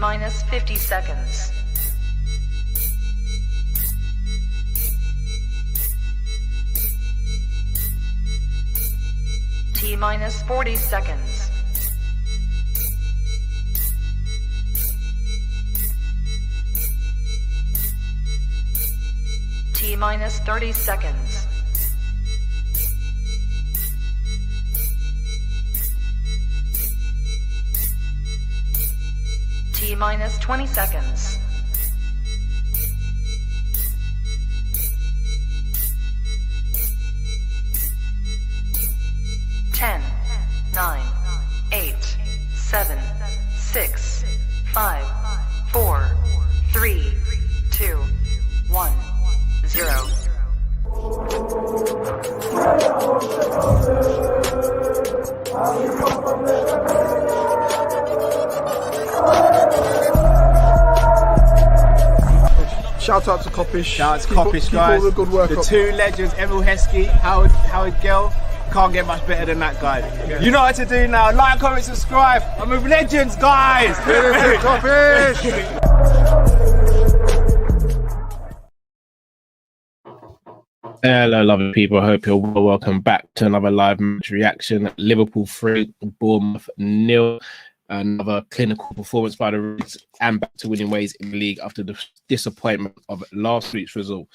T-minus 50 seconds. T-minus 40 seconds. T-minus 30 seconds. T-minus 20 seconds. Ten, 9, 8, 7, 6, 5, 4, 3, 2, 1, 0. Shout out to Kop-Ish. Shout out to Kopish, guys. All the good work. The two legends, Emil Heskey, Howard Gill. Can't get much better than that guy. Yeah. You know what to do now. Like, comment, subscribe. I'm with legends, guys. Kop-Ish. Hello, lovely people. I hope you're well. Welcome back to another live match reaction. Liverpool 3, Bournemouth 0. Another clinical performance by the Reds and back to winning ways in the league after the disappointment of last week's result.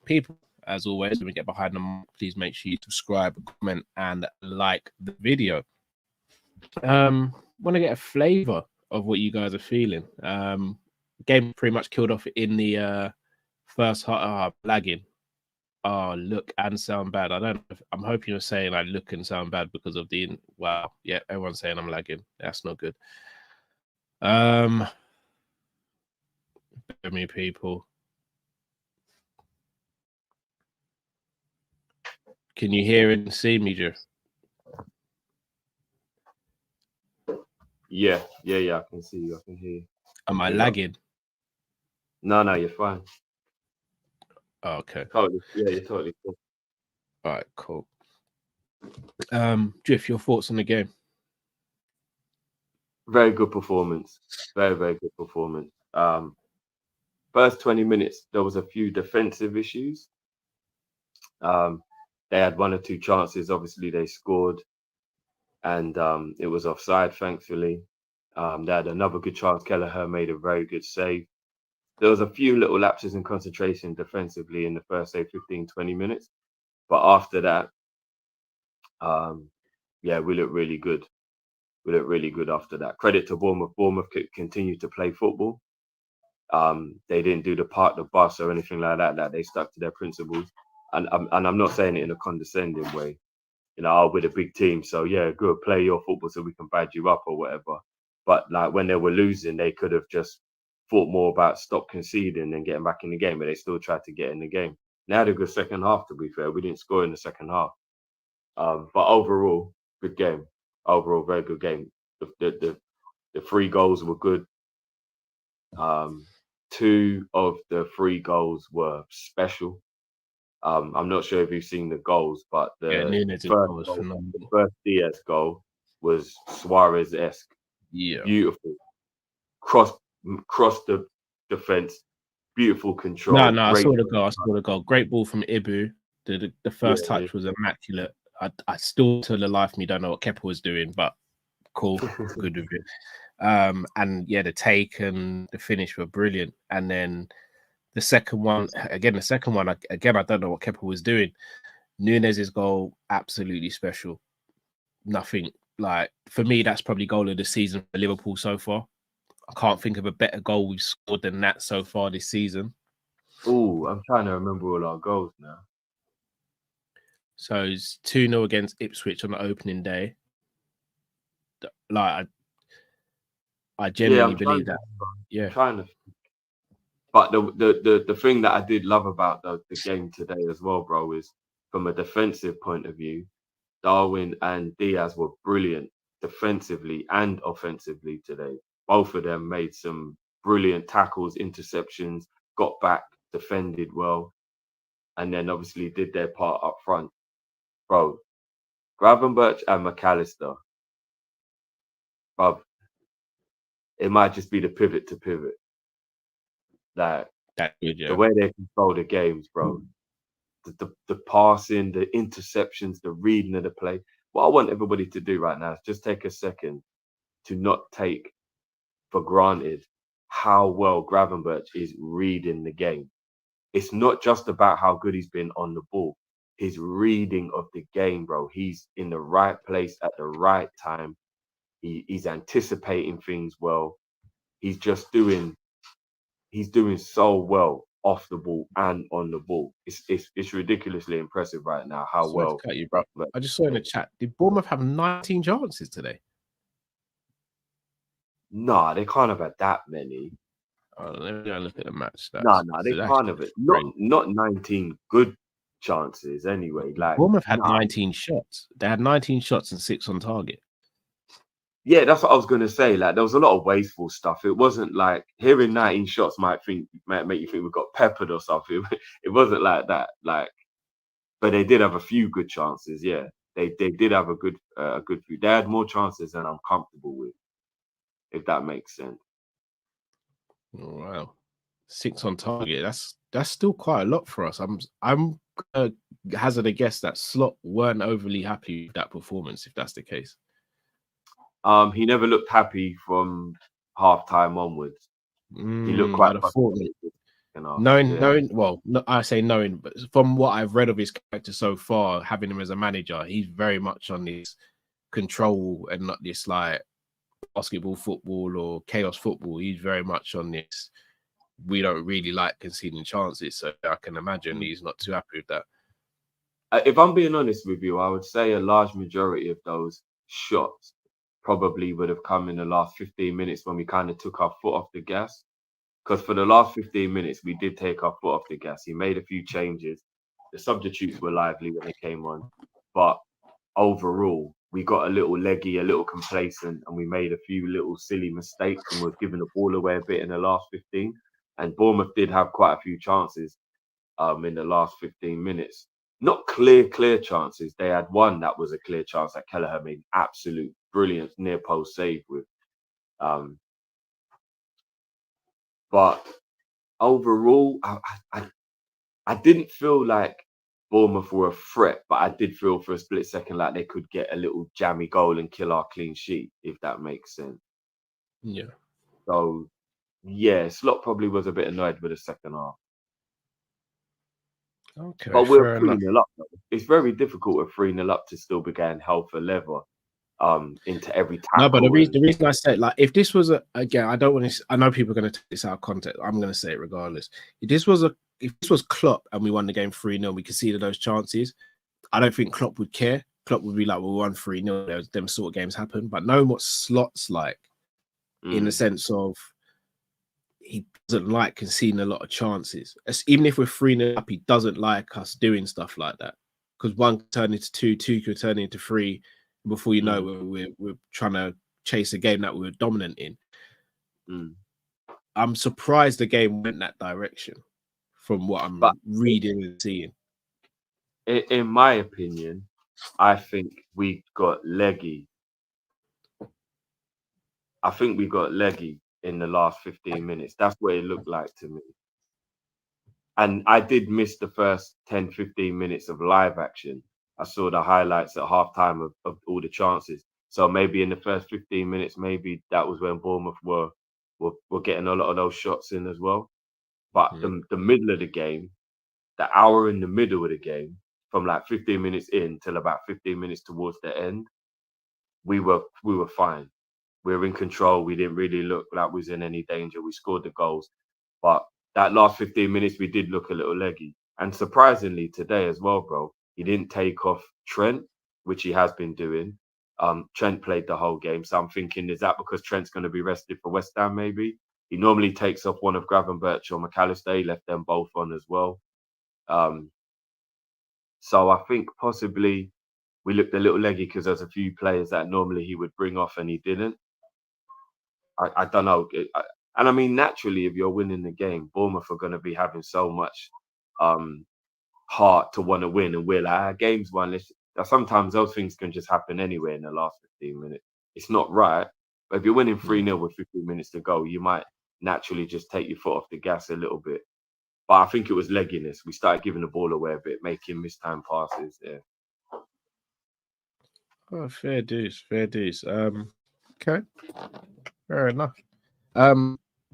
People, as always, when we get behind the mark, please make sure you subscribe, comment, and like the video. Want to get a flavour of what you guys are feeling. Game pretty much killed off in the first half. Lagging. Oh, look and sound bad. I don't know if, I'm hoping you're saying I look and sound bad because of the wow. Yeah, everyone's saying I'm lagging. That's not good. Bear me, people. Can you hear and see me, Drew? Yeah, I can see you. I can hear you. Am I lagging? No, you're fine. Oh, okay. Totally. Yeah, you're totally cool. All right, cool. Drift, your thoughts on the game? Very good performance. Very, very good performance. First 20 minutes, there was a few defensive issues. They had one or two chances. Obviously, they scored, and it was offside, thankfully. They had another good chance. Kelleher made a very good save. There was a few little lapses in concentration defensively in the first, say, 15, 20 minutes. But after that, we looked really good. We looked really good after that. Credit to Bournemouth. Bournemouth continued to play football. They didn't do the park the bus or anything like that. They stuck to their principles. And I'm not saying it in a condescending way. You know, we're the big team, so yeah, good, play your football so we can badge you up or whatever. But like when they were losing, they could have just thought more about stop conceding and getting back in the game, but they still tried to get in the game. They had a good second half, to be fair. We didn't score in the second half. But overall, good game. Overall, very good game. The 3 goals were good. 2 of the 3 goals were special. I'm not sure if you've seen the goals, but the first Diaz goal was Suarez-esque. Yeah. Beautiful. Cross the defense, beautiful control. No, I saw the goal. Great ball from Ibu. The first touch was immaculate. I still, to the life of me, don't know what Kepa was doing, but cool, good with it. And yeah, the take and the finish were brilliant. And then the second one, I don't know what Kepa was doing. Nunez's goal, absolutely special. Nothing like, for me, that's probably goal of the season for Liverpool so far. I can't think of a better goal we've scored than that so far this season. Oh, I'm trying to remember all our goals now. So it's 2-0 against Ipswich on the opening day. Like, I genuinely believe that. Yeah. But the thing that I did love about the game today as well, bro, is from a defensive point of view, Darwin and Diaz were brilliant defensively and offensively today. Both of them made some brilliant tackles, interceptions, got back, defended well, and then obviously did their part up front. Bro, Gravenberch and McAllister, bro, it might just be the pivot to pivot. Like That's good, yeah. the way they control the games, bro. The passing, the interceptions, the reading of the play. What I want everybody to do right now is just take a second to not take for granted how well Gravenberch is reading the game. It's not just about how good he's been on the ball. His reading of the game, bro. He's in the right place at the right time. He's anticipating things well. He's doing so well off the ball and on the ball. It's ridiculously impressive right now how Sorry to well. cut you, bro. I just saw in the chat, did Bournemouth have 19 chances today? Nah, they can't have had that many. Oh, let me go look at the match stats. Nah, they So can't have it. Not 19 good chances anyway. Like Bournemouth had 19 shots. They had 19 shots and 6 on target. Yeah, that's what I was gonna say. Like there was a lot of wasteful stuff. It wasn't like hearing 19 shots might make you think we got peppered or something. It wasn't like that. Like, but they did have a few good chances. Yeah, they did have a good few. They had more chances than I'm comfortable with, if that makes sense. Oh, wow, 6 on target. That's still quite a lot for us. I'm gonna hazard a guess that Slot weren't overly happy with that performance, if that's the case. He never looked happy from half time onwards. He looked quite frustrated. Knowing, well, I say knowing, but from what I've read of his character so far, having him as a manager, he's very much on this control and not this like basketball, football, or chaos football. He's very much on this. We don't really like conceding chances, so I can imagine he's not too happy with that. If I'm being honest with you, I would say a large majority of those shots probably would have come in the last 15 minutes when we kind of took our foot off the gas. Because for the last 15 minutes, we did take our foot off the gas. He made a few changes. The substitutes were lively when they came on. But overall, we got a little leggy, a little complacent, and we made a few little silly mistakes and was giving the ball away a bit in the last 15. And Bournemouth did have quite a few chances in the last 15 minutes. Not clear chances. They had one that was a clear chance that Kelleher made absolute brilliant near post save with. But overall, I didn't feel like Bournemouth were a threat, but I did feel for a split second like they could get a little jammy goal and kill our clean sheet, if that makes sense. Yeah. So, yeah, Slot probably was a bit annoyed with the second half. Okay, but we're 3-0 up. It's very difficult at 3-0 up to still be getting hell for leather into every tackle. No, but the reason I say, like, if this was again, I don't want to. I know people are going to take this out of context. I'm going to say it regardless. If this was Klopp and we won the game 3-0, we conceded those chances, I don't think Klopp would care. Klopp would be like, "We won 3-0. Them sort of games happen." But knowing what Slot's like, in the sense of he doesn't like conceding a lot of chances. Even if we're 3-0 up, he doesn't like us doing stuff like that. Because one could turn into 2, 2 could turn into 3. Before you know, we're trying to chase a game that we were dominant in. I'm surprised the game went that direction from what I'm reading and seeing. In my opinion, I think we got leggy. I think we got leggy in the last 15 minutes. That's what it looked like to me. And I did miss the first 10, 15 minutes of live action. I saw the highlights at halftime of all the chances. So maybe in the first 15 minutes, maybe that was when Bournemouth were getting a lot of those shots in as well. But the middle of the game, the hour in the middle of the game, from like 15 minutes in till about 15 minutes towards the end, we were fine. We were in control. We didn't really look like we was in any danger. We scored the goals. But that last 15 minutes, we did look a little leggy. And surprisingly today as well, bro, he didn't take off Trent, which he has been doing. Trent played the whole game. So I'm thinking, is that because Trent's going to be rested for West Ham maybe? He normally takes off one of Gravenberch or McAllister. He left them both on as well. So I think possibly we looked a little leggy because there's a few players that normally he would bring off and he didn't. I don't know. And I mean, naturally, if you're winning the game, Bournemouth are going to be having so much heart to want to win. And we're like, our game's won. Sometimes those things can just happen anyway in the last 15 minutes. It's not right, But if you're winning 3-0 with 15 minutes to go, you might naturally just take your foot off the gas a little bit. But I think it was legginess. We started giving the ball away a bit, making mistimed passes. Yeah. Oh, fair dues, fair dues. Okay, fair enough.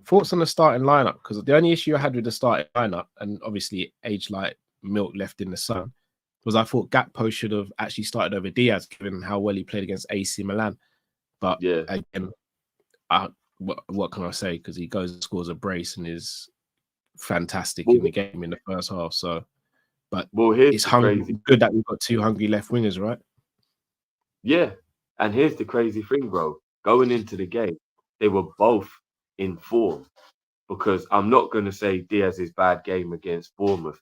Thoughts on the starting lineup? Because the only issue I had with the starting lineup, and obviously age like milk left in the sun, was I thought Gakpo should have actually started over Diaz, given how well he played against AC Milan. But Yeah. again, what can I say? Because he goes and scores a brace and is fantastic in the game in the first half. So, but it's good that we've got two hungry left wingers, right? Yeah, and here's the crazy thing, bro. Going into the game, they were both in form, because I'm not going to say Diaz's bad game against Bournemouth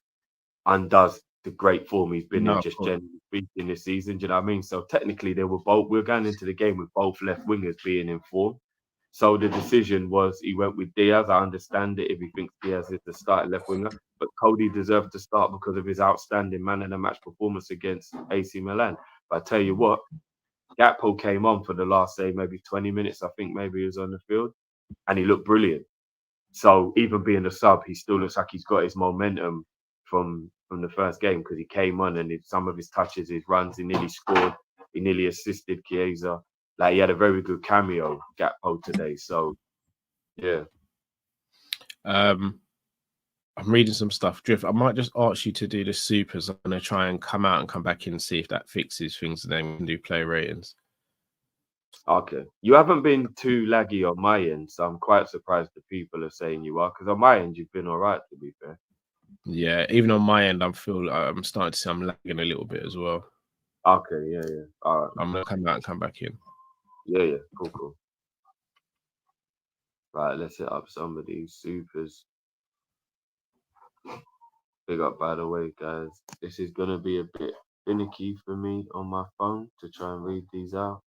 undoes the great form he's been in, just generally speaking this season. Do you know what I mean? So technically, we're going into the game with both left wingers being in form. So the decision was he went with Diaz. I understand it if he thinks Diaz is the starting left winger, but Cody deserved to start because of his outstanding man of the match performance against AC Milan. But I tell you what, Gakpo came on for the last, say, maybe 20 minutes. I think maybe he was on the field, and he looked brilliant. So even being a sub, he still looks like he's got his momentum from the first game, because he came on and some of his touches, his runs, he nearly scored. He nearly assisted Chiesa. Like, he had a very good cameo, Gakpo, today. So, yeah. I'm reading some stuff. Drift, I might just ask you to do the supers. I'm going to try and come out and come back in and see if that fixes things, and then we can do play ratings. Okay. You haven't been too laggy on my end, so I'm quite surprised that people are saying you are, because on my end, you've been all right, to be fair. Yeah, even on my end, I'm starting to see I'm lagging a little bit as well. Okay, yeah. All right. I'm going to come out and come back in. Yeah. Cool. Right, let's hit up some of these supers. Big up, by the way, guys. This is going to be a bit finicky for me on my phone to try and read these out.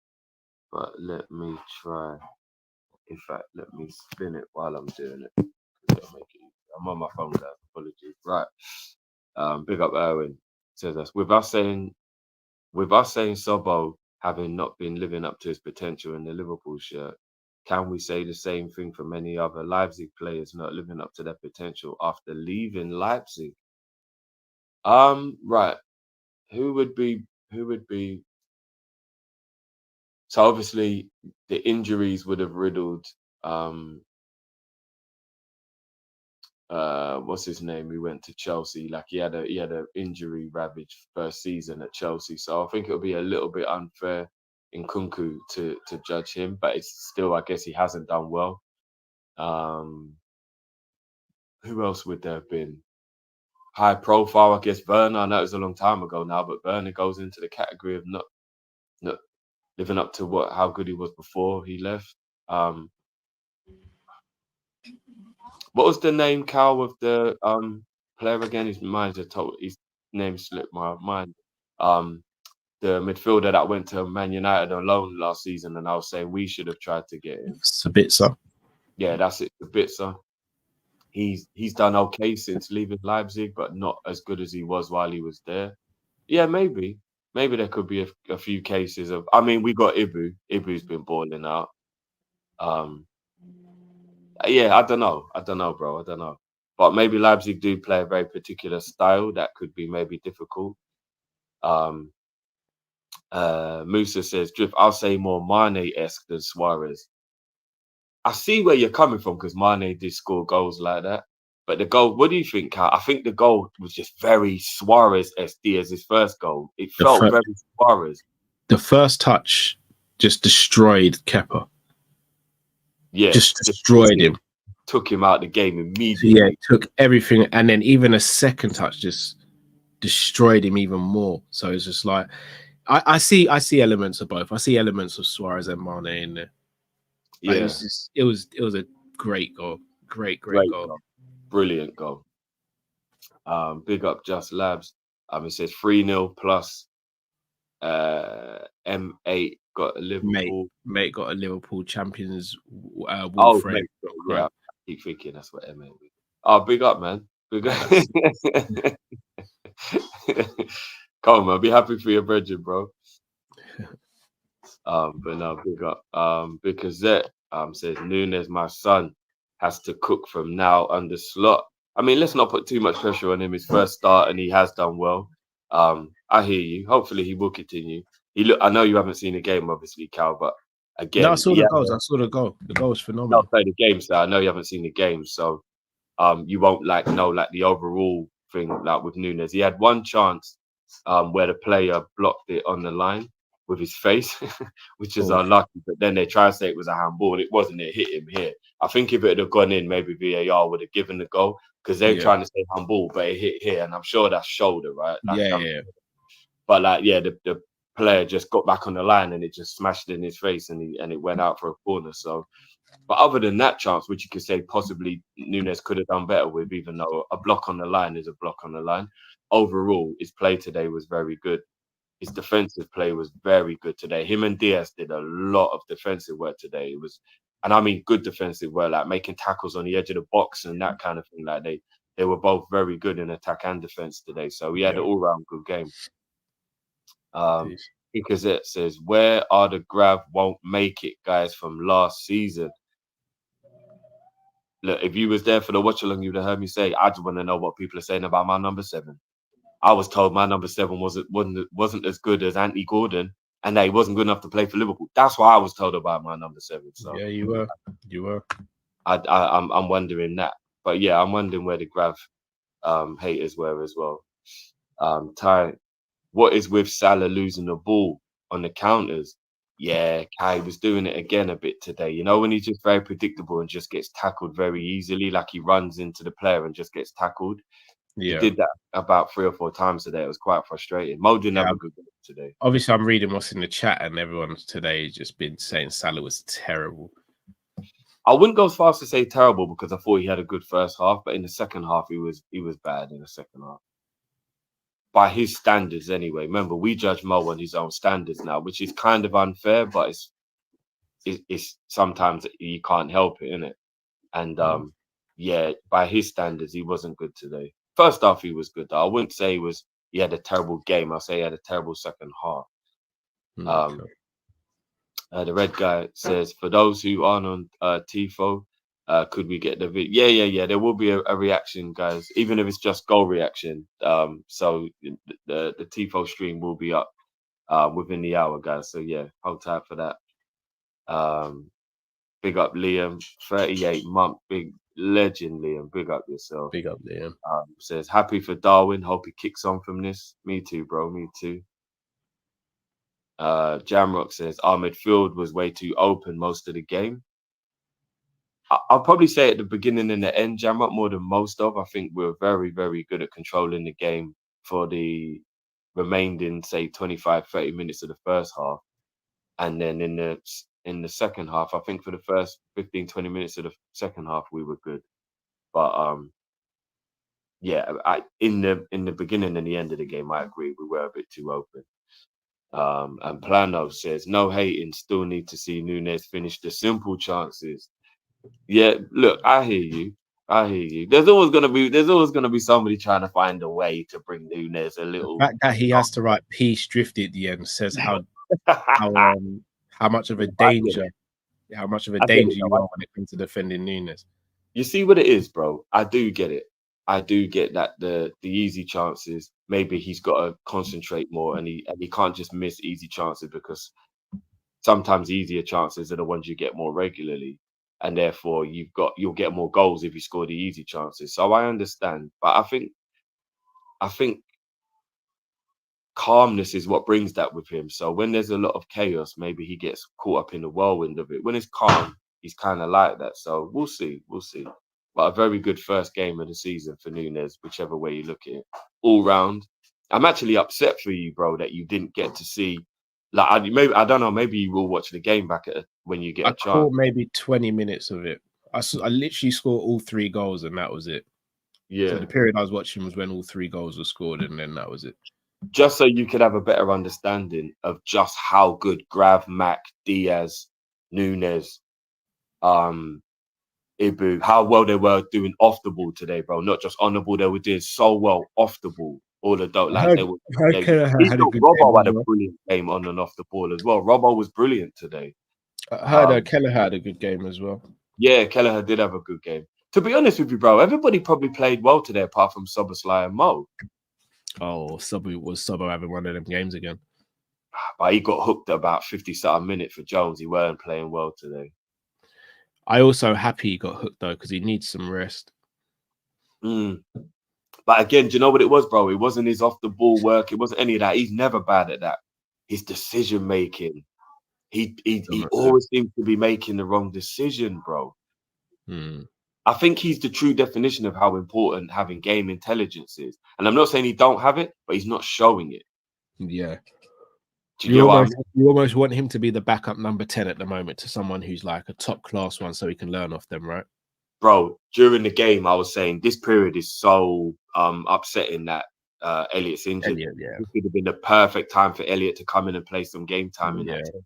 But let me try. In fact, let me spin it while I'm doing it. It'll make it easy. I'm on my phone, guys. Apologies. Right. Big up, Erwin. Says us. With us saying Sobo having not been living up to his potential in the Liverpool shirt, can we say the same thing for many other Leipzig players not living up to their potential after leaving Leipzig? Right. Who would be? So obviously the injuries would have riddled what's his name? He went to Chelsea. Like, he had a injury ravaged first season at Chelsea. So I think it'll be a little bit unfair in Kunku to judge him, but it's still, I guess, he hasn't done well. Who else would there have been? High profile, I guess Werner. I know it was a long time ago now, but Werner goes into the category of not living up to how good he was before he left. What was the name, Cal, of the player again? His name slipped my mind. The midfielder that went to Man United on loan last season, and I was saying we should have tried to get him. Sabitzer. Yeah, that's it. Sabitzer. He's done okay since leaving Leipzig, but not as good as he was while he was there. Yeah, maybe there could be a few cases of. I mean, we got Ibu. Ibu's been balling out. Yeah, I don't know, bro. I don't know. But maybe Leipzig do play a very particular style that could be maybe difficult. Musa says, Drift, I'll say more Mane-esque than Suarez. I see where you're coming from, because Mane did score goals like that. But the goal, what do you think, Cal? I think the goal was just very Suarez-esque as his first goal. It felt very Suarez. The first touch just destroyed Kepa. Yeah, just destroyed him. Took him out of the game immediately. Yeah, took everything, and then even a second touch just destroyed him even more. So it's just like I see elements of both. I see elements of Suarez and Mane in there. But yeah, it was a great goal. Great goal. Brilliant goal. Big up Just Labs. It says 3-0 plus M8 got a Liverpool. Mate got a Liverpool champions frame. Yeah, I keep thinking that's what M8 is. Oh, big up, man. Big up. Come on, man. Be happy for your brethren, bro. But no, big up. Because that says Nunes, my son, has to cook from now under slot. I mean, let's not put too much pressure on him. His first start, and he has done well. I hear you. Hopefully, he will continue. I know you haven't seen the game, obviously, Cal, but again, No, I saw the goals. I saw the goal. The goal was phenomenal. I'll play the game, so I know you haven't seen the game, so you won't know the overall thing like with Nunes. He had one chance where the player blocked it on the line with his face, which is unlucky. But then they try to say it was a handball, and it wasn't. It hit him here. I think if it had gone in, maybe VAR would have given the goal because they're trying to say handball, but it hit here, and I'm sure that's shoulder, right? Yeah. But the player just got back on the line and it just smashed in his face, and it went out for a corner. So, but other than that chance, which you could say possibly Nunes could have done better with, even though a block on the line is a block on the line. Overall, his play today was very good. His defensive play was very good today. Him and Diaz did a lot of defensive work today. It was, and I mean good defensive work, like making tackles on the edge of the box and that kind of thing. Like they were both very good in attack and defense today. So we had an all-round good game. Because it says, where are the Grav won't make it guys from last season? Look, if you was there for the watch along, you'd have heard me say, I just want to know what people are saying about my number 7. I was told my number 7 wasn't as good as Anthony Gordon, and that he wasn't good enough to play for Liverpool. That's what I was told about my number 7. So yeah, you were. I'm wondering that, but yeah, I'm wondering where the Grav haters were as well. Ty, what is with Salah losing the ball on the counters? Yeah, Kai was doing it again a bit today. You know, when he's just very predictable and just gets tackled very easily, like he runs into the player and just gets tackled. Yeah. He did that about 3 or 4 times today. It was quite frustrating. Mo didn't have a good game today. Obviously, I'm reading what's in the chat, and everyone today has just been saying Salah was terrible. I wouldn't go as far as to say terrible because I thought he had a good first half, but in the second half, he was bad in the second half. By his standards, anyway. Remember, we judge Mo on his own standards now, which is kind of unfair, but it's sometimes you can't help it, innit? And yeah, by his standards, he wasn't good today. First half, he was good, though. I wouldn't say he had a terrible game. I'll say he had a terrible second half. The red guy says, for those who aren't on TIFO, could we get the video? Yeah. There will be a reaction, guys, even if it's just goal reaction. So the TIFO stream will be up within the hour, guys. So yeah, hold tight for that. Big up Liam, 38-month, big legend Liam. Big up yourself. Big up Liam. Says, happy for Darwin. Hope he kicks on from this. Me too, bro. Me too. Jamrock says, our midfield was way too open most of the game. I'll probably say at the beginning and the end, Jamrock, more than most of. I think we're very, very good at controlling the game for the remaining, say, 25, 30 minutes of the first half. And then in the second half, I think for the first 15, 20 minutes of the second half, we were good. But yeah, in the beginning and the end of the game, I agree, we were a bit too open. And Plano says, no hating, still need to see Nunes finish the simple chances. Yeah, look, I hear you. There's always gonna be somebody trying to find a way to bring Nunes a little. The fact that he has to write peace drifted at the end says how much of a danger you are when it comes to defending Nunes. You see what it is, bro. I do get it. I do get that the easy chances, maybe he's got to concentrate more, and he can't just miss easy chances, because sometimes easier chances are the ones you get more regularly, and therefore you'll get more goals if you score the easy chances. So I understand, but I think calmness is what brings that with him. So when there's a lot of chaos, maybe he gets caught up in the whirlwind of it. When it's calm, he's kind of like that. So we'll see. But a very good first game of the season for Nunes, whichever way you look at it. All round, I'm actually upset for you, bro, that you didn't get to see. Like, I don't know. Maybe you will watch the game back when you get a chance. I caught maybe 20 minutes of it. I literally scored all 3 goals, and that was it. Yeah. So the period I was watching was when all 3 goals were scored, and then that was it. Just so you could have a better understanding of just how good Grav, Mac, Diaz, Nunes, Ibu, how well they were doing off the ball today, bro. Not just on the ball, they were doing so well off the ball. all the dope I lads. heard, They were. I heard They, Kelleher he had a thought good Robbo game as had a well. brilliant game on and off the ball as well. Robbo was brilliant today. I heard Um, Kelleher had a good game as well. yeah, Kelleher did have a good game. To be honest with you, bro, everybody probably played well today apart from Soboslai and Mo. Oh, Subbo having one of them games again. But he got hooked at about 50-something minutes for Jones. He weren't playing well today. I also happy he got hooked though because he needs some rest. But again, do you know what it was, bro? It wasn't his off the ball work. It wasn't any of that. He's never bad at that. His decision making. He always seems to be making the wrong decision, bro. I think he's the true definition of how important having game intelligence is. And I'm not saying he don't have it, but he's not showing it. Yeah. Do you get what I mean? You almost want him to be the backup number 10 at the moment to someone who's like a top class one so he can learn off them, right? Bro, during the game, I was saying this period is so upsetting that Elliott's injured. Elliott, yeah. It would have been the perfect time for Elliott to come in and play some game time in that. It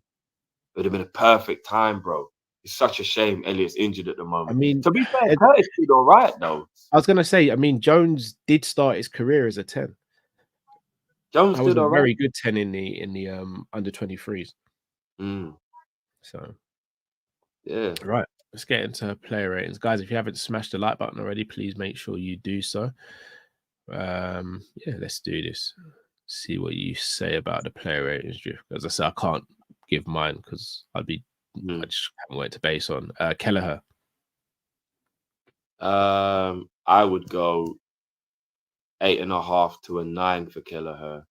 would have been a perfect time, bro. It's such a shame Elliott's injured at the moment. I mean, to be fair, Curtis did all right, though. I was going to say, I mean, Jones did start his career as a 10. Jones was did all a very right. good 10 in the under 23s. So, yeah. Right. Let's get into player ratings. Guys, if you haven't smashed the like button already, please make sure you do so. Yeah, let's do this. See what you say about the player ratings. As I said, I can't give mine because I just haven't went to base on Kelleher. I would go 8.5 to a 9 for Kelleher.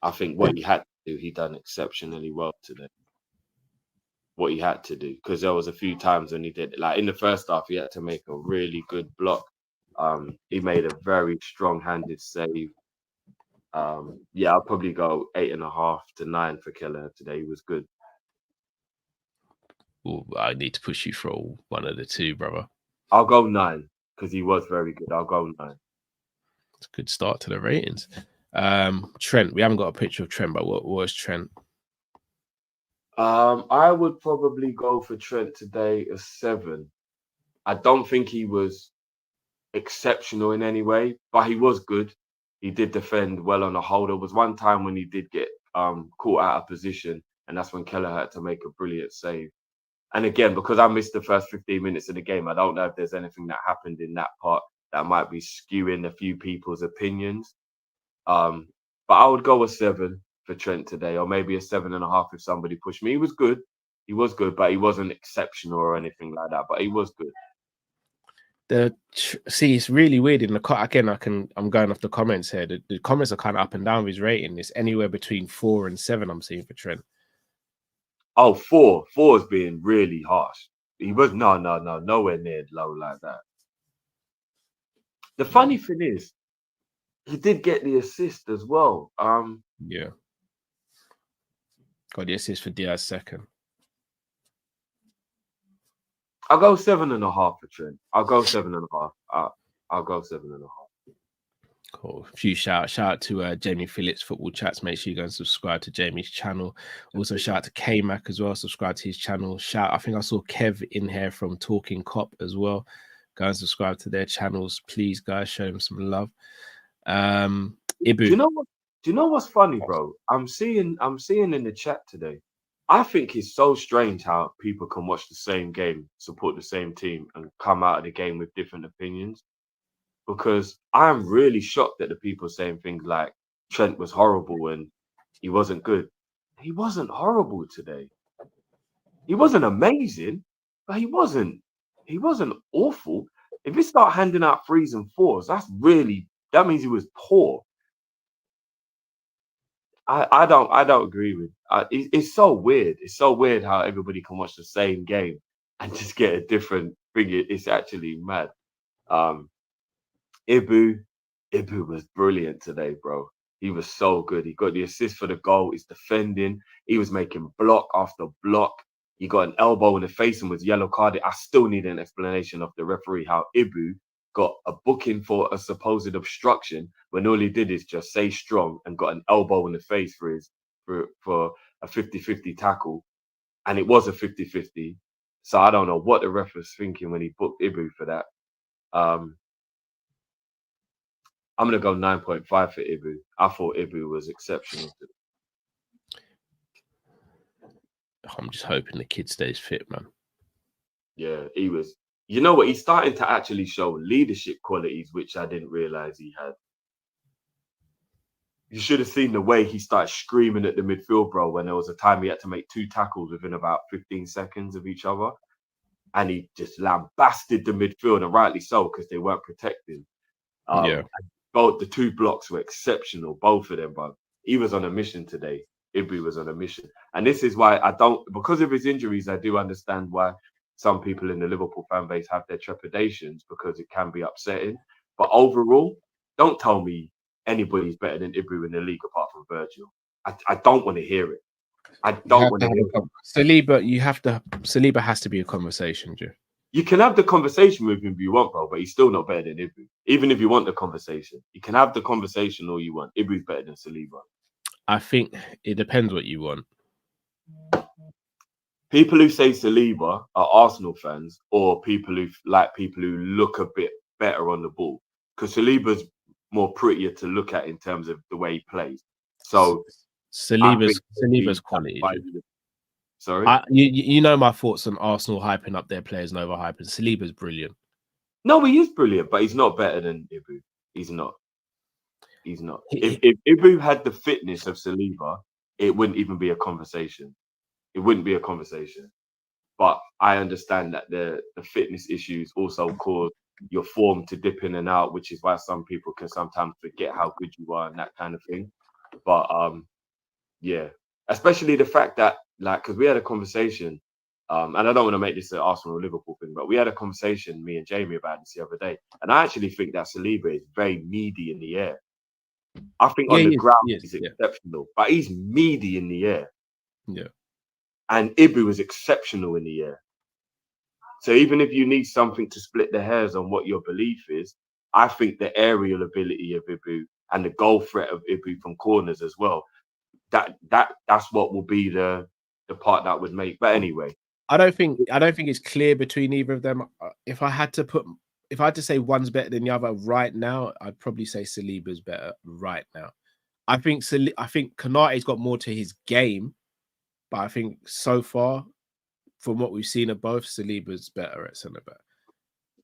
I think what he had to do, he done exceptionally well today. What he had to do, because there was a few times when he did, like in the first half, he had to make a really good block. He made a very strong-handed save. Yeah, I'll probably go 8.5 to 9 for Kelleher today. He was good. Ooh, I need to push you for one of the two, brother. I'll go 9 because he was very good. I'll go 9. It's a good start to the ratings. Trent, we haven't got a picture of Trent, but what was Trent? I would probably go for Trent today a 7. I don't think he was exceptional in any way, but he was good. He did defend well on a whole. There was one time when he did get caught out of position, and that's when Kelleher had to make a brilliant save. And again, because I missed the first 15 minutes of the game, I don't know if there's anything that happened in that part that might be skewing a few people's opinions. But I would go a 7 for Trent today, or maybe a 7.5 if somebody pushed me. He was good. He was good, but he wasn't exceptional or anything like that. But he was good. See, it's really weird in the again. I'm going off the comments here. The comments are kind of up and down with his rating. It's anywhere between 4 and 7. I'm seeing for Trent. Oh, 4. 4 is being really harsh. He was nowhere near low like that. The funny thing is, he did get the assist as well. Yeah, got the assist for Diaz's second. I'll go 7.5 for Trent. I'll go 7.5. I'll go 7.5. Cool. A few shout out to Jamie Phillips Football Chats. Make sure you go and subscribe to Jamie's channel. Also shout out to K-Mac as well. Subscribe to his channel. I think I saw Kev in here from Talking Kop as well. Go and subscribe to their channels, please, guys. Show them some love. Ibu. Do you know what's funny, bro? I'm seeing in the chat today. I think it's so strange how people can watch the same game, support the same team, and come out of the game with different opinions. Because I'm really shocked at the people saying things like Trent was horrible and he wasn't good. He wasn't horrible today. He wasn't amazing, but he wasn't awful. If you start handing out 3s and 4s, that means he was poor. I don't agree with. It's so weird. It's so weird how everybody can watch the same game and just get a different thing. It's actually mad. Ibu was brilliant today, bro. He was so good. He got the assist for the goal. He's defending. He was making block after block. He got an elbow in the face and was yellow carded. I still need an explanation of the referee how Ibu got a booking for a supposed obstruction when all he did is just say strong and got an elbow in the face for a 50-50 tackle. And it was a 50-50. So I don't know what the ref was thinking when he booked Ibu for that. I'm gonna go 9.5 for Ibu. I thought Ibu was exceptional. I'm just hoping the kid stays fit, man. Yeah, he was. You know what? He's starting to actually show leadership qualities, which I didn't realize he had. You should have seen the way he started screaming at the midfield, bro, when there was a time he had to make 2 tackles within about 15 seconds of each other. And he just lambasted the midfield, and rightly so, because they weren't protecting. Yeah. Both the 2 blocks were exceptional, both of them, bro. He was on a mission today. Ibu was on a mission. And this is why because of his injuries, I do understand why some people in the Liverpool fan base have their trepidations, because it can be upsetting. But overall, don't tell me anybody's better than Ibu in the league apart from Virgil. I don't want to hear it. I don't want to hear it. Saliba has to be a conversation, Joe. You can have the conversation with him if you want, bro, but he's still not better than Ibu. Even if you want the conversation, you can have the conversation all you want. Ibu's better than Saliba. I think it depends what you want. People who say Saliba are Arsenal fans, or people who look a bit better on the ball, because Saliba's more prettier to look at in terms of the way he plays. So Saliba's quality. Sorry, you know my thoughts on Arsenal hyping up their players and overhyping. Saliba's brilliant. No, he is brilliant, but he's not better than Ibu. He's not. If Ibu had the fitness of Saliba, it wouldn't even be a conversation. It wouldn't be a conversation. But I understand that the fitness issues also cause your form to dip in and out, which is why some people can sometimes forget how good you are and that kind of thing. But yeah, especially the fact that, like, because we had a conversation, and I don't want to make this an Arsenal or Liverpool thing, but we had a conversation, me and Jamie, about this the other day, and I actually think that Saliba is very meaty in the air. I think on the ground he's exceptional, but he's meaty in the air. Yeah. And Ibu was exceptional in the air. So even if you need something to split the hairs on what your belief is, I think the aerial ability of Ibu and the goal threat of Ibu from corners as well, that's what will be the part that would make. But anyway, I don't think it's clear between either of them. If I had to say one's better than the other right now, I'd probably say Saliba's better right now. I think Konate's got more to his game, but I think so far, from what we've seen of both, Saliba's better at centre back.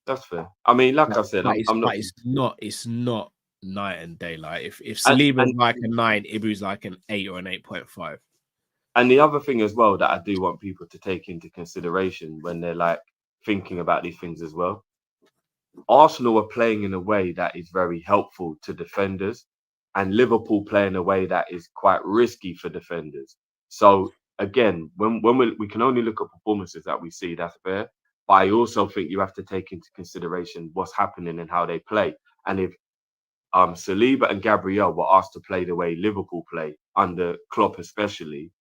That's fair. I mean, like I said, it's not night and day. Like if Saliba's like a 9, Ibu's like an 8 or an 8.5. And the other thing as well that I do want people to take into consideration when they're like thinking about these things as well, Arsenal are playing in a way that is very helpful to defenders, and Liverpool play in a way that is quite risky for defenders. So again, when we can only look at performances that we see, that's fair. But I also think you have to take into consideration what's happening and how they play. And if Saliba and Gabriel were asked to play the way Liverpool play under Klopp especially,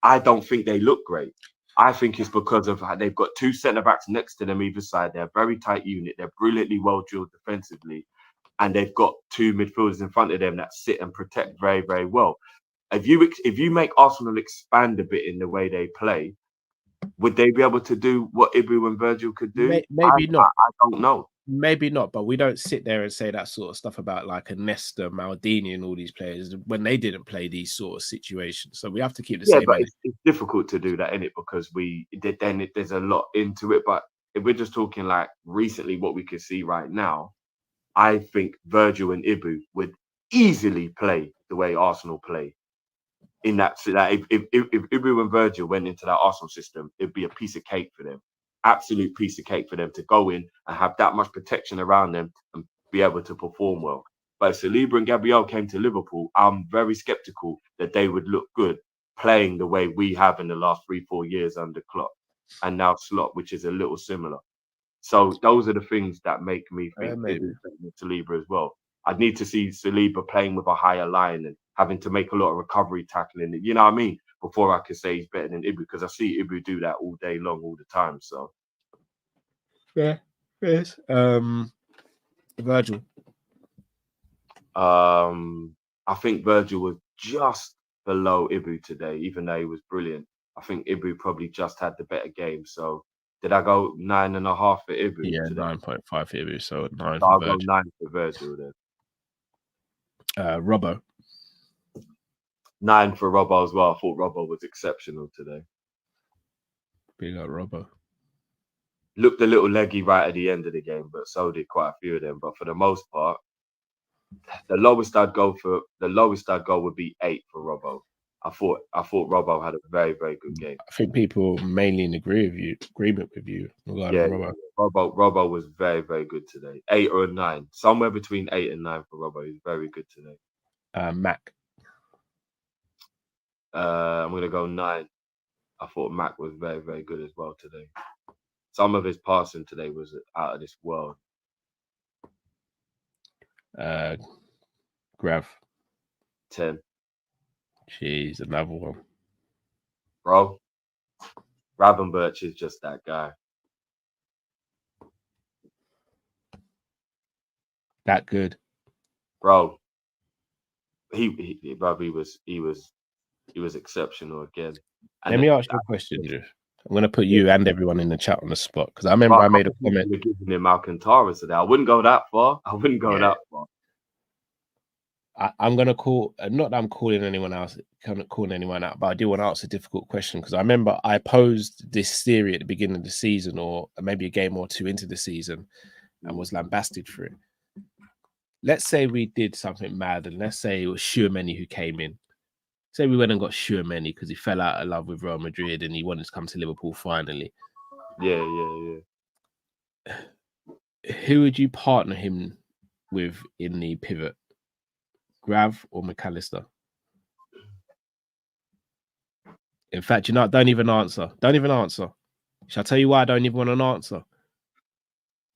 I don't think they look great. I think it's because of how they've got 2 centre-backs next to them either side. They're a very tight unit. They're brilliantly well-drilled defensively. And they've got 2 midfielders in front of them that sit and protect very, very well. If you make Arsenal expand a bit in the way they play, would they be able to do what Ibu and Virgil could do? Maybe not. I don't know. Maybe not, but we don't sit there and say that sort of stuff about like a Nesta, Maldini, and all these players when they didn't play these sort of situations. So we have to keep the same. But it's difficult to do that, innit? Because there's a lot into it. But if we're just talking like recently, what we can see right now, I think Virgil and Ibu would easily play the way Arsenal play. In that, so that if Ibu and Virgil went into that Arsenal system, it'd be a piece of cake for them. Absolute piece of cake for them to go in and have that much protection around them and be able to perform well. But if Saliba and Gabriel came to Liverpool, I'm very skeptical that they would look good playing the way we have in the last 3-4 years under Klopp and now Slot, which is a little similar. So those are the things that make me think Saliba as well. I'd need to see Saliba playing with a higher line and having to make a lot of recovery tackling. You know what I mean? Before I could say he's better than Ibu, because I see Ibu do that all day long, all the time. So, yeah, yes. Virgil. I think Virgil was just below Ibu today, even though he was brilliant. I think Ibu probably just had the better game. So, did I go 9.5 for Ibu? Yeah, 9.5 for Ibu. So 9 so for I'll Virgil. go 9 for Virgil then. Robbo. 9 for Robbo as well. I thought Robbo was exceptional today. Big up Robbo. Looked a little leggy right at the end of the game, but so did quite a few of them. But for the most part, the lowest I'd go would be 8 for Robbo. I thought Robbo had a very, very good game. I think people mainly in agreement with you regarding Robbo. Robbo was very, very good today. 8 or a 9, somewhere between 8 and 9 for Robbo. He was very good today. Mac. I'm gonna go 9. I thought Mac was very, very good as well today. Some of his passing today was out of this world. Grav. 10. Jeez, another one. Bro, Gravenberch is just that guy. That good. Bro, he was exceptional again. And Let me ask you a question, Drew. I'm going to put you and everyone in the chat on the spot because I remember I made a comment. Giving him Alcantara today. I wouldn't go that far. That far. I'm going to call, not that I'm calling anyone else, calling anyone out, but I do want to ask a difficult question because I remember I posed this theory at the beginning of the season or maybe a game or two into the season and was lambasted for it. Let's say we did something mad and let's say it was Tchouaméni who came in. Say we went and got Tchouaméni because he fell out of love with Real Madrid and he wanted to come to Liverpool finally. Yeah. Who would you partner him with in the pivot? Grav or McAllister? In fact, don't even answer. Don't even answer. Shall I tell you why I don't even want an answer?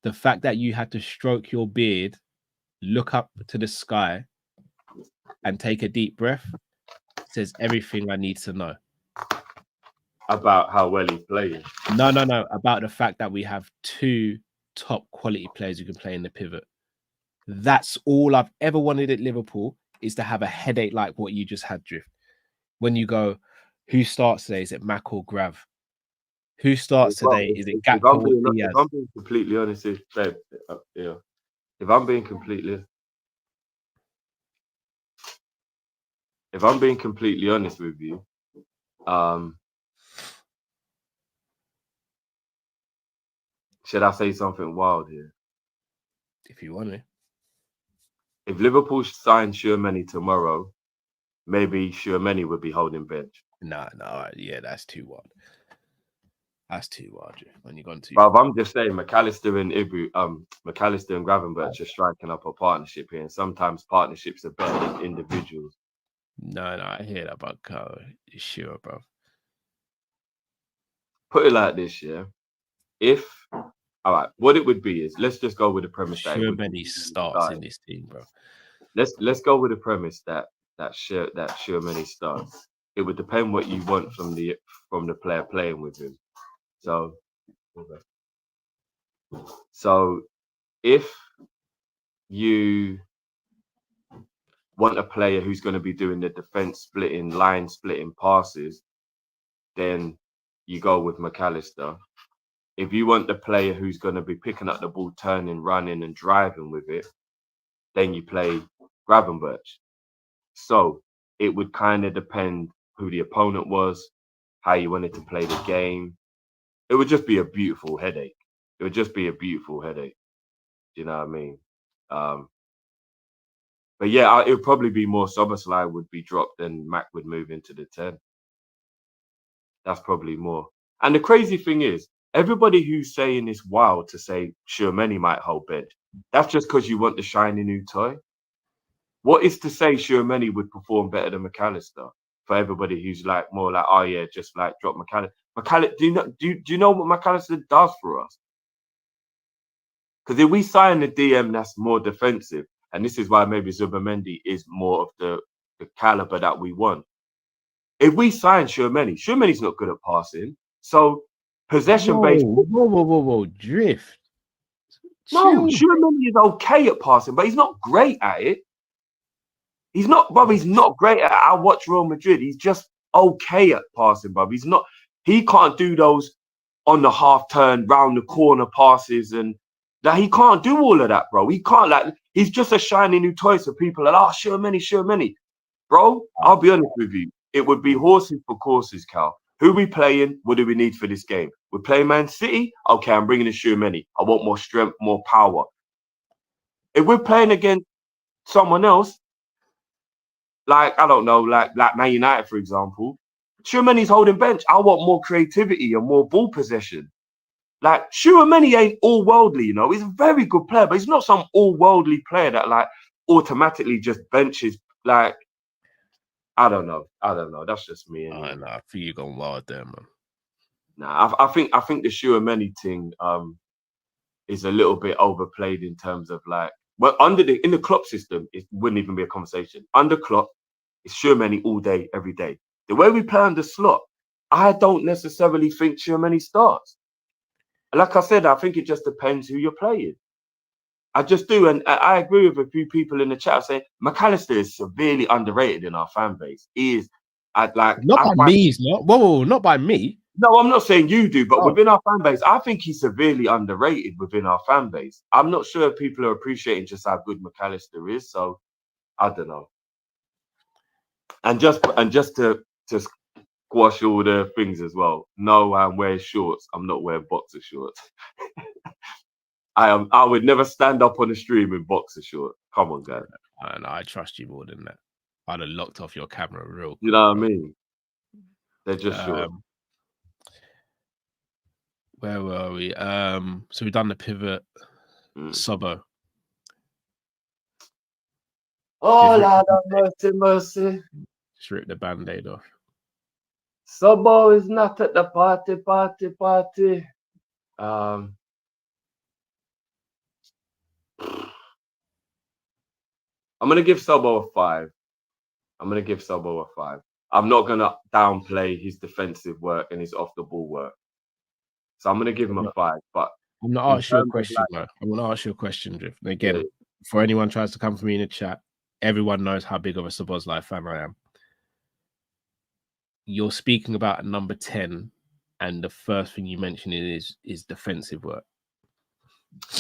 The fact that you had to stroke your beard, look up to the sky, and take a deep breath says everything I need to know. About how well he's playing. No. About the fact that we have 2 top quality players who can play in the pivot. That's all I've ever wanted at Liverpool is to have a headache like what you just had, Drift. When you go, who starts today? Is it Mac or Grav? Who starts today? Is it Gakpo or Diaz? If I'm being completely honest, if I'm being completely honest with you, should I say something wild here? If you want to. If Liverpool signed Tchouaméni tomorrow, maybe Tchouaméni would be holding bench. No, yeah, that's too wild. That's too wild, Jeff. When you're going to. But I'm just saying, McAllister and Gravenberch are striking up a partnership here, and sometimes partnerships are better than individuals. No, I hear that about Carl. Sure, bro. Put it like this, yeah. All right, what it would be is let's just go with the premise that Tchouaméni starts in this team, bro. Let's go with the premise that Tchouaméni starts. It would depend what you want from the player playing with him. So if you want a player who's going to be doing the defense splitting, line splitting passes, then you go with McAllister. If you want the player who's going to be picking up the ball, turning, running, and driving with it, then you play Gravenberch. So it would kind of depend who the opponent was, how you wanted to play the game. It would just be a beautiful headache. Do you know what I mean? But yeah, it would probably be more Szoboszlai would be dropped and Mac would move into the 10. That's probably more. And the crazy thing is, everybody who's saying it's wild to say Tchouaméni might hold bench, that's just because you want the shiny new toy. What is to say Tchouaméni would perform better than McAllister? For everybody who's like more like, oh yeah, just like drop McAllister. Do you know what McAllister does for us? Because if we sign a DM that's more defensive, and this is why maybe Zubimendi is more of the caliber that we want. If we sign Tchouaméni's not good at passing. So possession-based. Whoa, Drift. No, Tchouaméni is okay at passing, but he's not great at it. He's not great at it. I watch Real Madrid. He's just okay at passing, bruv. He can't do those on the half turn, round the corner passes and Like, he can't do all of that, bro. He can't, like, he's just a shiny new toy. So people are like, oh, sure many. Bro, I'll be honest with you. It would be horses for courses, Cal. Who we playing? What do we need for this game? We're playing Man City? Okay, I'm bringing in Schumann. I want more strength, more power. If we're playing against someone else, like, I don't know, like Man United, for example, Schumanni's holding bench. I want more creativity and more ball possession. Like, Schumanni ain't all worldly, you know. He's a very good player, but he's not some all worldly player that, like, automatically just benches. Like, I don't know. That's just me. Anyway. I feel you gone wild there, man. Nah, I think the Schumanni thing is a little bit overplayed in terms of, like, well, in the Klopp system, it wouldn't even be a conversation. Under Klopp, it's Schumanni all day, every day. The way we play under Slot, I don't necessarily think Schumanni starts. Like I said, I think it just depends who you're playing. I just do, and I agree with a few people in the chat saying McAllister is severely underrated in our fan base. He is, not by me. He's not. Whoa, not by me. No, I'm not saying you do, but within our fan base, I think he's severely underrated within our fan base. I'm not sure if people are appreciating just how good McAllister is. So I don't know. And just to squash all the things as well. No, I'm wearing shorts. I'm not wearing boxer shorts. I would never stand up on the stream in boxer shorts. Come on, guys. I trust you more than that. I'd have locked off your camera real quick. You know what I mean? They're just short. Where were we? So we've done the pivot. Sobo. Oh, Lord have mercy. Just rip the band-aid off. Sobo is not at the party. I'm gonna give Sobo a 5. I'm not gonna downplay his defensive work and his off the ball work. So I'm gonna give him a 5. But I'm gonna ask you a question, though. I'm gonna ask you a question, Drift. And again, for anyone tries to come for me in the chat, everyone knows how big of a Szoboszlai fan I am. You're speaking about a number 10, and the first thing you mention is defensive work.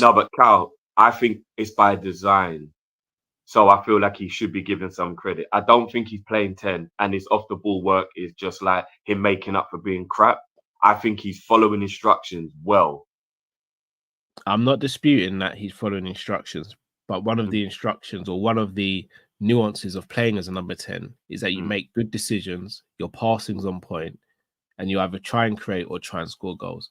No, but Cal, I think it's by design. So I feel like he should be given some credit. I don't think he's playing 10 and his off the ball work is just like him making up for being crap. I think he's following instructions well. I'm not disputing that he's following instructions, but one of the instructions or one of the nuances of playing as a number 10 is that you make good decisions, your passing's on point, and you either try and create or try and score goals.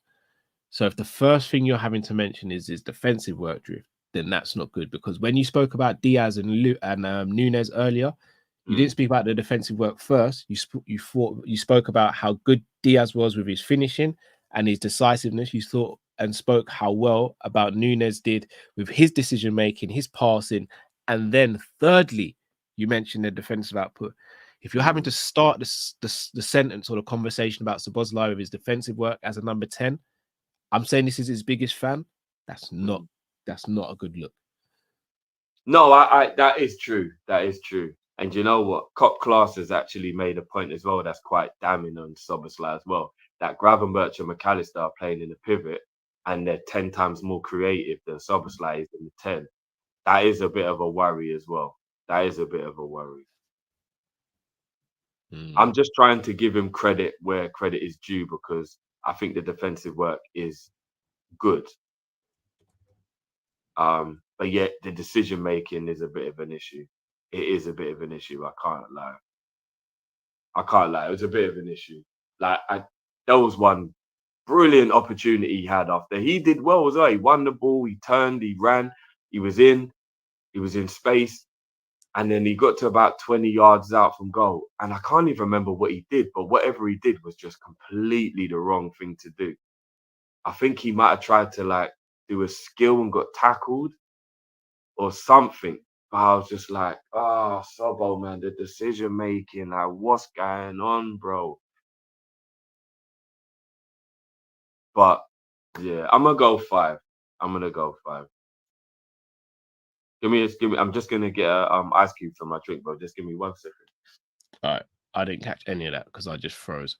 So if the first thing you're having to mention is defensive work, Drift, then that's not good, because when you spoke about Diaz and Nunes earlier, you didn't speak about the defensive work first. You spoke about how good Diaz was with his finishing and his decisiveness. You thought and spoke how well about Nunes did with his decision making, his passing, and then thirdly, you mentioned the defensive output. If you're having to start the sentence or the conversation about Szoboszlai with his defensive work as a number 10, I'm saying this is his biggest fan. That's not a good look. No, I that is true. And you know what? Cop Class has actually made a point as well that's quite damning on Szoboszlai as well. That Gravenberch and McAllister are playing in the pivot and they're 10 times more creative than Szoboszlai is in the 10. That is a bit of a worry as well. I'm just trying to give him credit where credit is due, because I think the defensive work is good. But yet the decision making is a bit of an issue. It is a bit of an issue. I can't lie. It was a bit of an issue. There was one brilliant opportunity he had after. He did well as well. He won the ball. He turned. He ran. He was in space. And then he got to about 20 yards out from goal. And I can't even remember what he did, but whatever he did was just completely the wrong thing to do. I think he might have tried to do a skill and got tackled or something. But I was just like, oh, Sobo, man, the decision making, what's going on, bro? But yeah, I'm gonna go 5. Give me. I'm just gonna get a ice cube for my drink, bro. Just give me 1 second. All right, I didn't catch any of that because I just froze.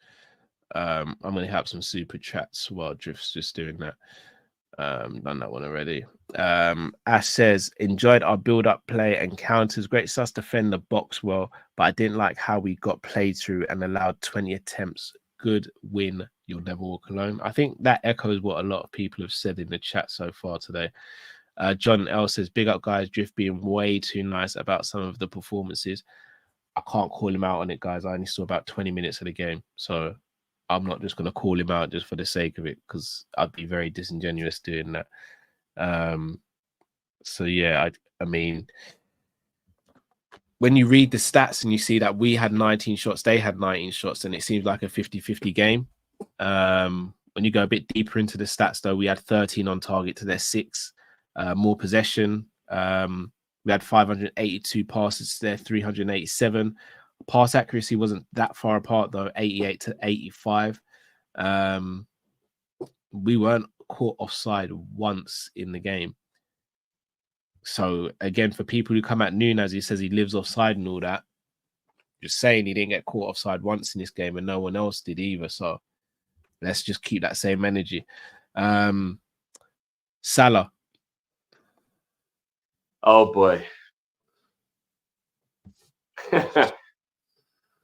I'm gonna have some super chats while Drift's just doing that. Done that one already. Ash says, enjoyed our build-up play and counters. Great sus defend the box well, but I didn't like how we got played through and allowed 20 attempts. Good win. You'll never walk alone. I think that echoes what a lot of people have said in the chat so far today. John L says, big up guys, Drift being way too nice about some of the performances. I can't call him out on it, guys. I only saw about 20 minutes of the game, so I'm not just going to call him out just for the sake of it, because I'd be very disingenuous doing that. So yeah, I mean, when you read the stats and you see that we had 19 shots, they had 19 shots, and it seems like a 50-50 game. When you go a bit deeper into the stats, though, we had 13 on target to their 6, more possession. We had 582 passes to their 387. Pass accuracy wasn't that far apart, though, 88 to 85. We weren't caught offside once in the game. So, again, for people who come at Nunes, he says he lives offside and all that. Just saying he didn't get caught offside once in this game, and no one else did either. So, let's just keep that same energy. Salah. Oh, boy.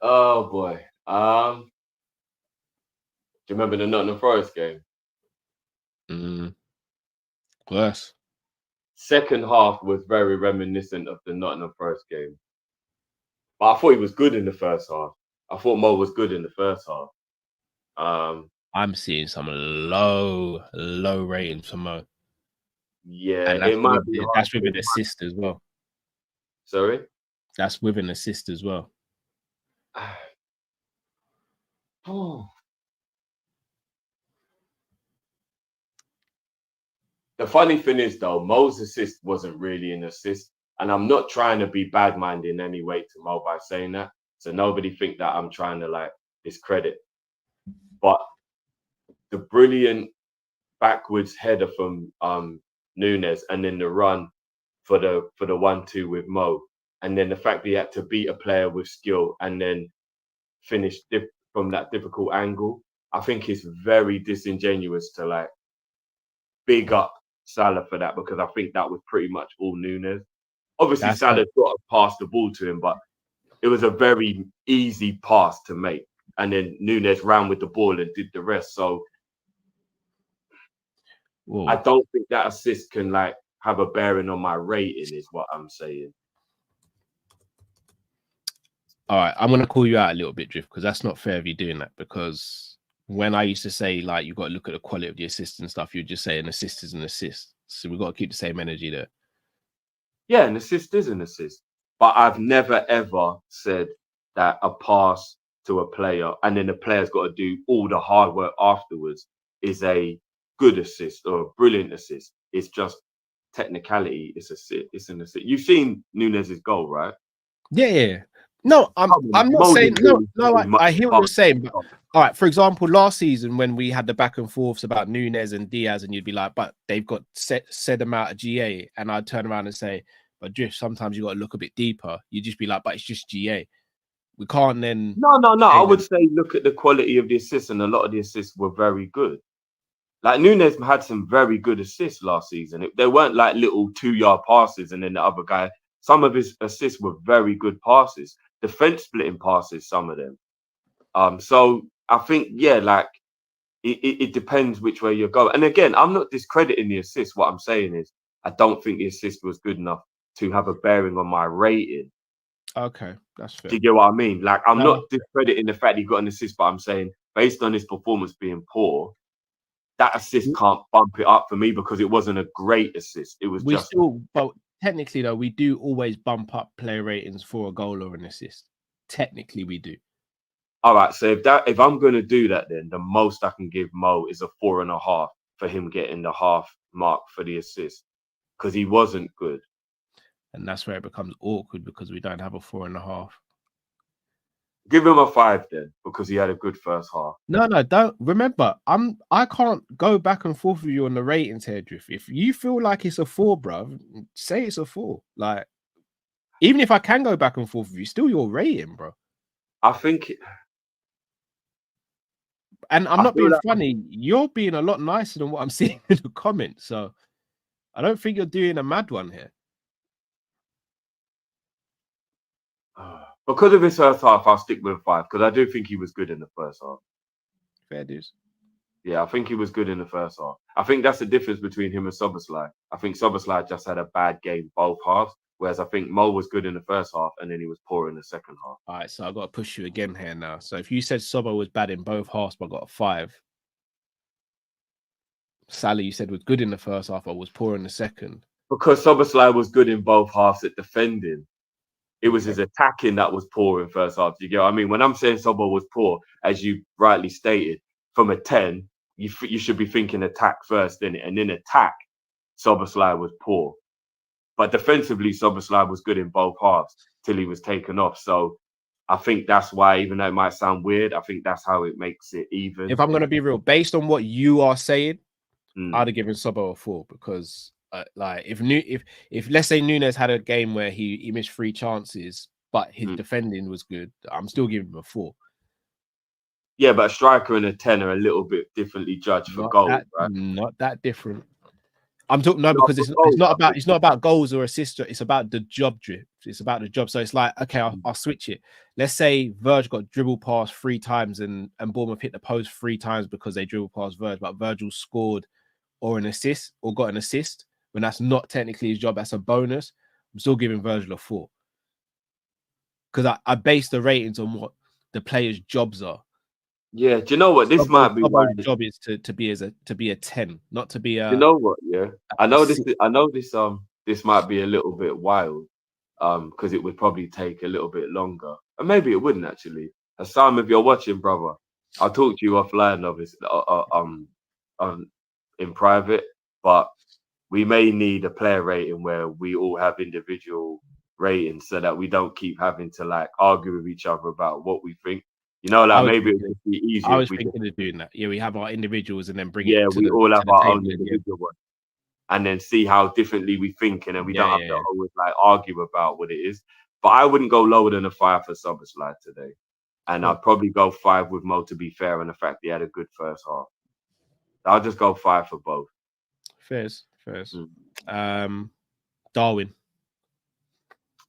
Oh, boy. Do you remember the Nottingham Forest game? Worse. Second half was very reminiscent of the Nottingham Forest game. But I thought he was good in the first half. I thought Mo was good in the first half. I'm seeing some low ratings for Mo. Yeah, and that's with an assist as well. Sorry? That's with an assist as well. Oh. The funny thing is, though, Mo's assist wasn't really an assist. And I'm not trying to be bad-minded in any way to Mo by saying that. So nobody think that I'm trying to, like, discredit. But the brilliant backwards header from Nunes, and then the run for the 1-2 with Mo, and then the fact that he had to beat a player with skill and then finish from that difficult angle, I think it's very disingenuous to, like, big up Salah for that, because I think that was pretty much all Nunes. Obviously, Salah got to pass the ball to him, but it was a very easy pass to make. And then Nunes ran with the ball and did the rest. So whoa. I don't think that assist can, like, have a bearing on my rating, is what I'm saying. All right, I'm going to call you out a little bit, Drift, because that's not fair of you doing that. Because when I used to say, like, you got to look at the quality of the assist and stuff, you'd just say an assist is an assist. So we've got to keep the same energy there. Yeah, an assist is an assist. But I've never, ever said that a pass to a player and then the player's got to do all the hard work afterwards is a good assist or a brilliant assist. It's just technicality. It's an assist. You've seen Nunes' goal, right? Yeah. No, I'm not saying no. I hear what you're saying. But, all right, for example, last season when we had the back and forths about Nunes and Diaz, and you'd be like, but they've got set amount of GA, and I'd turn around and say, but Drift, sometimes you got to look a bit deeper. You just be like, but it's just GA. We can't then. No. I would say look at the quality of the assists, and a lot of the assists were very good. Like Nunes had some very good assists last season. They weren't like little 2-yard passes, and then the other guy. Some of his assists were very good passes. Defense splitting passes, some of them. So I think, yeah, like it depends which way you go. And again, I'm not discrediting the assist. What I'm saying is I don't think the assist was good enough to have a bearing on my rating. Okay, that's fair. Do you get what I mean? Like, I'm not discrediting the fact he got an assist, but I'm saying based on his performance being poor, that assist can't bump it up for me because it wasn't a great assist. It was but technically, though, we do always bump up player ratings for a goal or an assist. Technically, we do. All right. So if I'm going to do that, then the most I can give Mo is a 4.5 for him getting the half mark for the assist because he wasn't good. And that's where it becomes awkward because we don't have a 4.5. Give him a 5 then because he had a good first half. No, don't remember. I can't go back and forth with you on the ratings here, Drift. If you feel like it's a 4, bruv, say it's a 4. Like, even if I can go back and forth with you, still your rating, bro. I think And I'm I not feel being like- funny. You're being a lot nicer than what I'm seeing in the comments. So I don't think you're doing a mad one here. Because of his first half, I'll stick with 5 because I do think he was good in the first half. Fair dues. Yeah, I think he was good in the first half. I think that's the difference between him and Soboslai. I think Soboslai just had a bad game both halves, whereas I think Mo was good in the first half and then he was poor in the second half. All right, so I've got to push you again here now. So if you said Sobo was bad in both halves, but got a 5. Sally, you said was good in the first half, but was poor in the second. Because Soboslai was good in both halves at defending. It was his attacking that was poor in first half. You get what I mean? When I'm saying Sobo was poor, as you rightly stated, from a 10, you should be thinking attack first, innit? And in attack, Soboslai was poor. But defensively, Soboslai was good in both halves till he was taken off. So I think that's why, even though it might sound weird, I think that's how it makes it even. If I'm going to be real, based on what you are saying, Mm. I'd have given Sobo a 4 because, like, if let's say Nunes had a game where he missed 3 chances, but his defending was good, I'm still giving him a 4. Yeah, but a striker and a 10 are a little bit differently judged for goals, right? Not that different. I'm talking because it's goals, not about goals or assists. It's about the job drift. It's about the job. So it's like, okay, I'll switch it. Let's say Virg got dribble past 3 times and Bournemouth hit the post 3 times because they dribbled past Virg, but Virgil scored or an assist or got an assist when that's not technically his job. That's a bonus. I'm still giving Virgil a 4 because I base the ratings on what the players' jobs are. Yeah, do you know what? This might be why the job is to be a 10, not to be a. You know what? Yeah, I know this. I know this. This might be a little bit wild, because it would probably take a little bit longer, and maybe it wouldn't actually. Hassan, if you're watching, brother, I'll talk to you offline, obviously, in private. But we may need a player rating where we all have individual ratings, so that we don't keep having to like argue with each other about what we think. You know, like maybe it would be easier. I was thinking of doing that. Yeah, we have our individuals and then bring it. Yeah, we all have our own table, individual one, and then see how differently we think, and then we don't have to always like argue about what it is. But I wouldn't go lower than a 5 for Soboslai today, and I'd probably go 5 with Mo to be fair, and the fact he had a good first half. I'll just go 5 for both. Fairs. Darwin.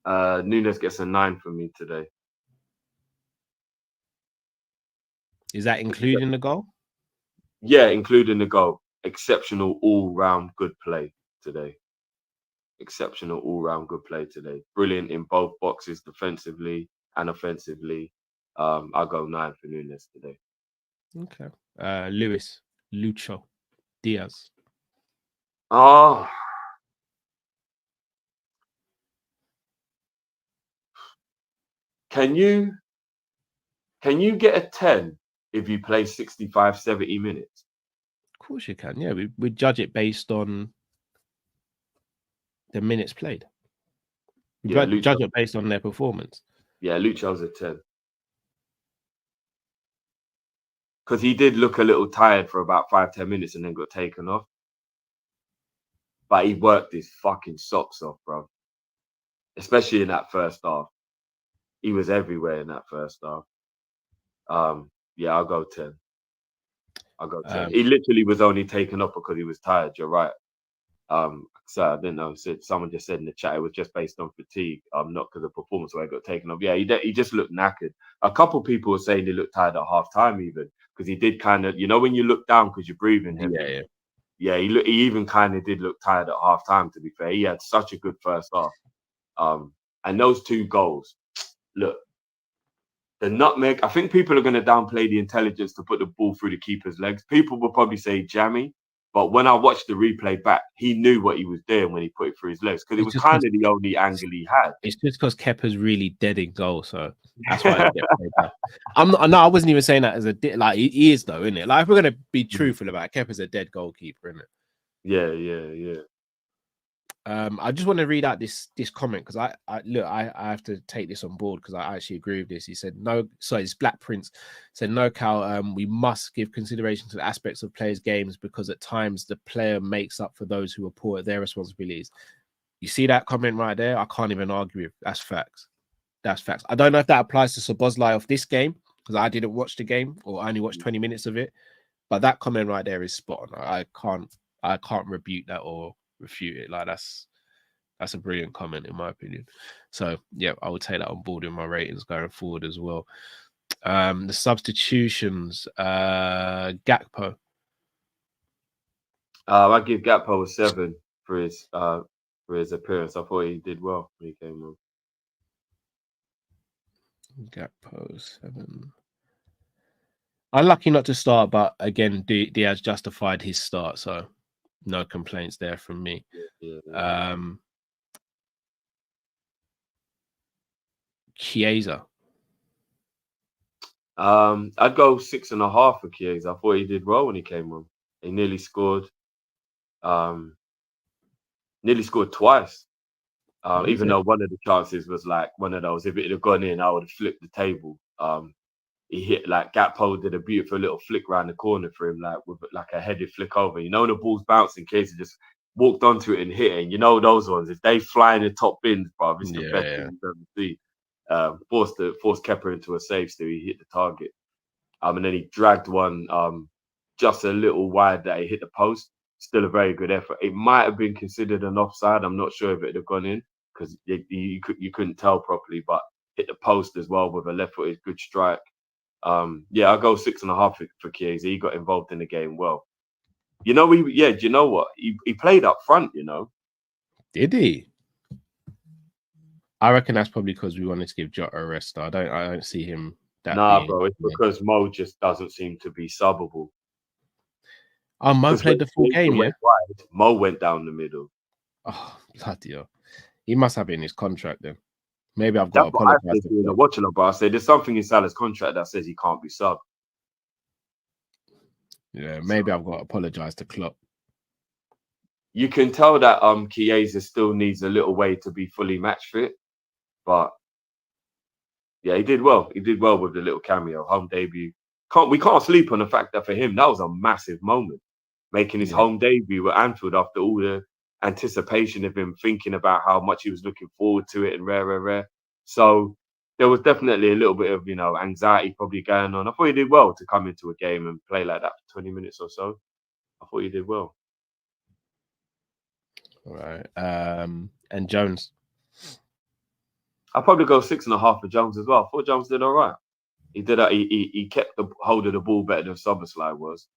Nunes gets a 9 from me today. Is that including the goal? Yeah, including the goal. Exceptional all-round good play today. Exceptional all-round good play today. Brilliant in both boxes, defensively and offensively. I'll go 9 for Nunes today. Okay. Lucho, Diaz. Oh. Can you get a 10 if you play 65, 70 minutes? Of course you can. Yeah, we judge it based on the minutes played. Judge it based on their performance. Yeah, Lucho's a 10. Because he did look a little tired for about 5-10 minutes and then got taken off. But he worked his fucking socks off, bro. Especially in that first half. He was everywhere in that first half. Yeah, I'll go 10. I'll go 10. He literally was only taken off because he was tired. You're right. So I didn't know. Someone just said in the chat it was just based on fatigue, not because of performance where he got taken off. Yeah, he just looked knackered. A couple of people were saying he looked tired at half time, even because he did kind of, when you look down because you're breathing heavy. Yeah. He even kind of did look tired at half time. To be fair, he had such a good first half. And those 2 goals, look. The nutmeg, I think people are going to downplay the intelligence to put the ball through the keeper's legs. People will probably say jammy, but when I watched the replay back, he knew what he was doing when he put it through his legs because it was kind of the only angle he had. It's just because Kepa's really dead in goal, so that's why I get played back. I wasn't even saying that as a like he is though, isn't it? Like if we're going to be truthful about it, Kepa's a dead goalkeeper, isn't it? Yeah. I just want to read out this comment because I have to take this on board because I actually agree with this. He said it's Black Prince said no, Cal. We must give consideration to the aspects of players' games because at times the player makes up for those who are poor at their responsibilities. You see that comment right there? I can't even argue with. That's facts. I don't know if that applies to Szoboszlai of this game because I didn't watch the game or I only watched 20 minutes of it. But that comment right there is spot on. I can't rebuke that or refute it. Like that's a brilliant comment in my opinion. So yeah, I would take that on board in my ratings going forward as well. The substitutions, Gakpo. I give Gakpo a 7 for his appearance. I thought he did well when he came on. Gakpo 7. Unlucky not to start, but again, Diaz justified his start, so no complaints there from me. Yeah. Chiesa. I'd go 6.5 for Chiesa. I thought he did well when he came on. He nearly scored. Nearly scored twice. Even though one of the chances was like one of those, if it had gone in, I would have flipped the table. He hit like Gakpo did a beautiful little flick round the corner for him, like with like a headed flick over. You know, the ball's bouncing, Chiesa just walked onto it and hit it. And you know those ones, if they fly in the top bins, bro, it's the best thing you've ever seen. Forced Kepa into a save, so he hit the target. And then he dragged one just a little wide that he hit the post. Still a very good effort. It might have been considered an offside. I'm not sure if it had gone in because you couldn't tell properly, but hit the post as well with a left-footed good strike. Yeah, I'll go 6.5 for Chiesa. He got involved in the game well. You know, do you know what? He played up front, you know. Did he? I reckon that's probably because we wanted to give Jota a rest. I don't see him that. Nah, bro, it's because Mo just doesn't seem to be subbable. Oh, Mo played the full game, yeah? Wide, Mo went down the middle. Oh, bloody hell. He must have it in his contract then. Maybe I've got to apologize. Watching about, I said there's something in Salah's contract that says he can't be subbed. Yeah, maybe I've got to apologize to Klopp. You can tell that Chiesa still needs a little way to be fully match fit, but yeah, he did well. He did well with the little cameo, home debut. We can't sleep on the fact that for him that was a massive moment, making his home debut at Anfield after all the anticipation of him thinking about how much he was looking forward to it and rare. So there was definitely a little bit of anxiety probably going on. I thought he did well to come into a game and play like that for 20 minutes or so. I thought he did well. All right. And Jones. I'll probably go 6.5 for Jones as well. I thought Jones did all right. He did. He kept the hold of the ball better than Szoboszlai was,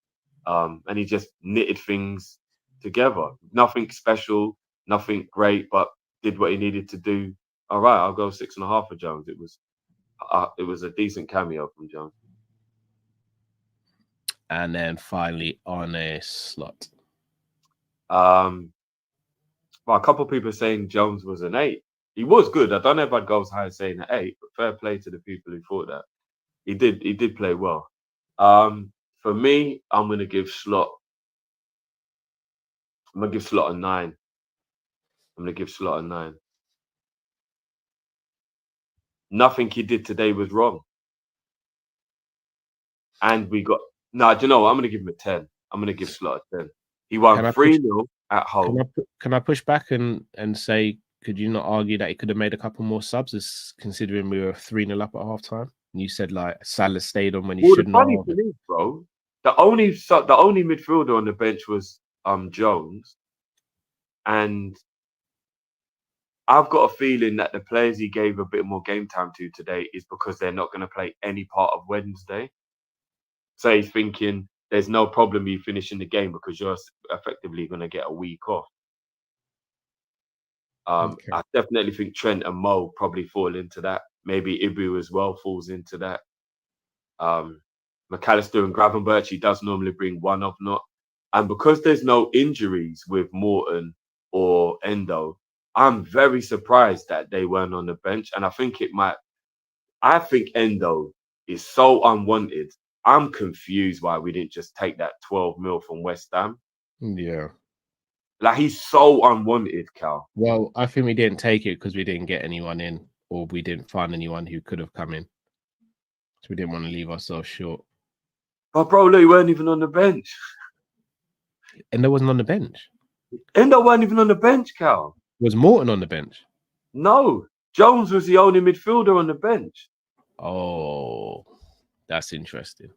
and he just knitted things together. Nothing special, nothing great, but did what he needed to do. All right, I'll go 6.5 for Jones. It was a decent cameo from Jones. And then finally on a slot. Well, a couple of people are saying Jones was an 8. He was good. I don't know if I'd go as high as saying an 8, but fair play to the people who thought that. He did play well. For me, I'm gonna give Slot a 9. I'm gonna give Slot a 9. Nothing he did today was wrong. And we got do you know what? I'm gonna give him a 10. I'm gonna give Slot a 10. He won 3-0 at home. Can I push back and say, could you not argue that he could have made a couple more subs, as considering we were 3-0 up at half time? And you said like Salah stayed on when he shouldn't have. The funny thing is, bro, the only midfielder on the bench was Jones, and I've got a feeling that the players he gave a bit more game time to today is because they're not going to play any part of Wednesday. So he's thinking there's no problem you finishing the game because you're effectively going to get a week off. Okay. I definitely think Trent and Mo probably fall into that. Maybe Ibu as well falls into that. McAllister and Gravenberch, he does normally bring one of not. And because there's no injuries with Morton or Endo, I'm very surprised that they weren't on the bench. And I think Endo is so unwanted. I'm confused why we didn't just take that 12 mil from West Ham. Yeah. Like, he's so unwanted, Cal. Well, I think we didn't take it because we didn't get anyone in, or we didn't find anyone who could have come in. So we didn't want to leave ourselves short. But bro, look, he weren't even on the bench. Endo wasn't on the bench. Endo weren't even on the bench, Cal. Was Morton on the bench? No. Jones was the only midfielder on the bench. Oh. That's interesting.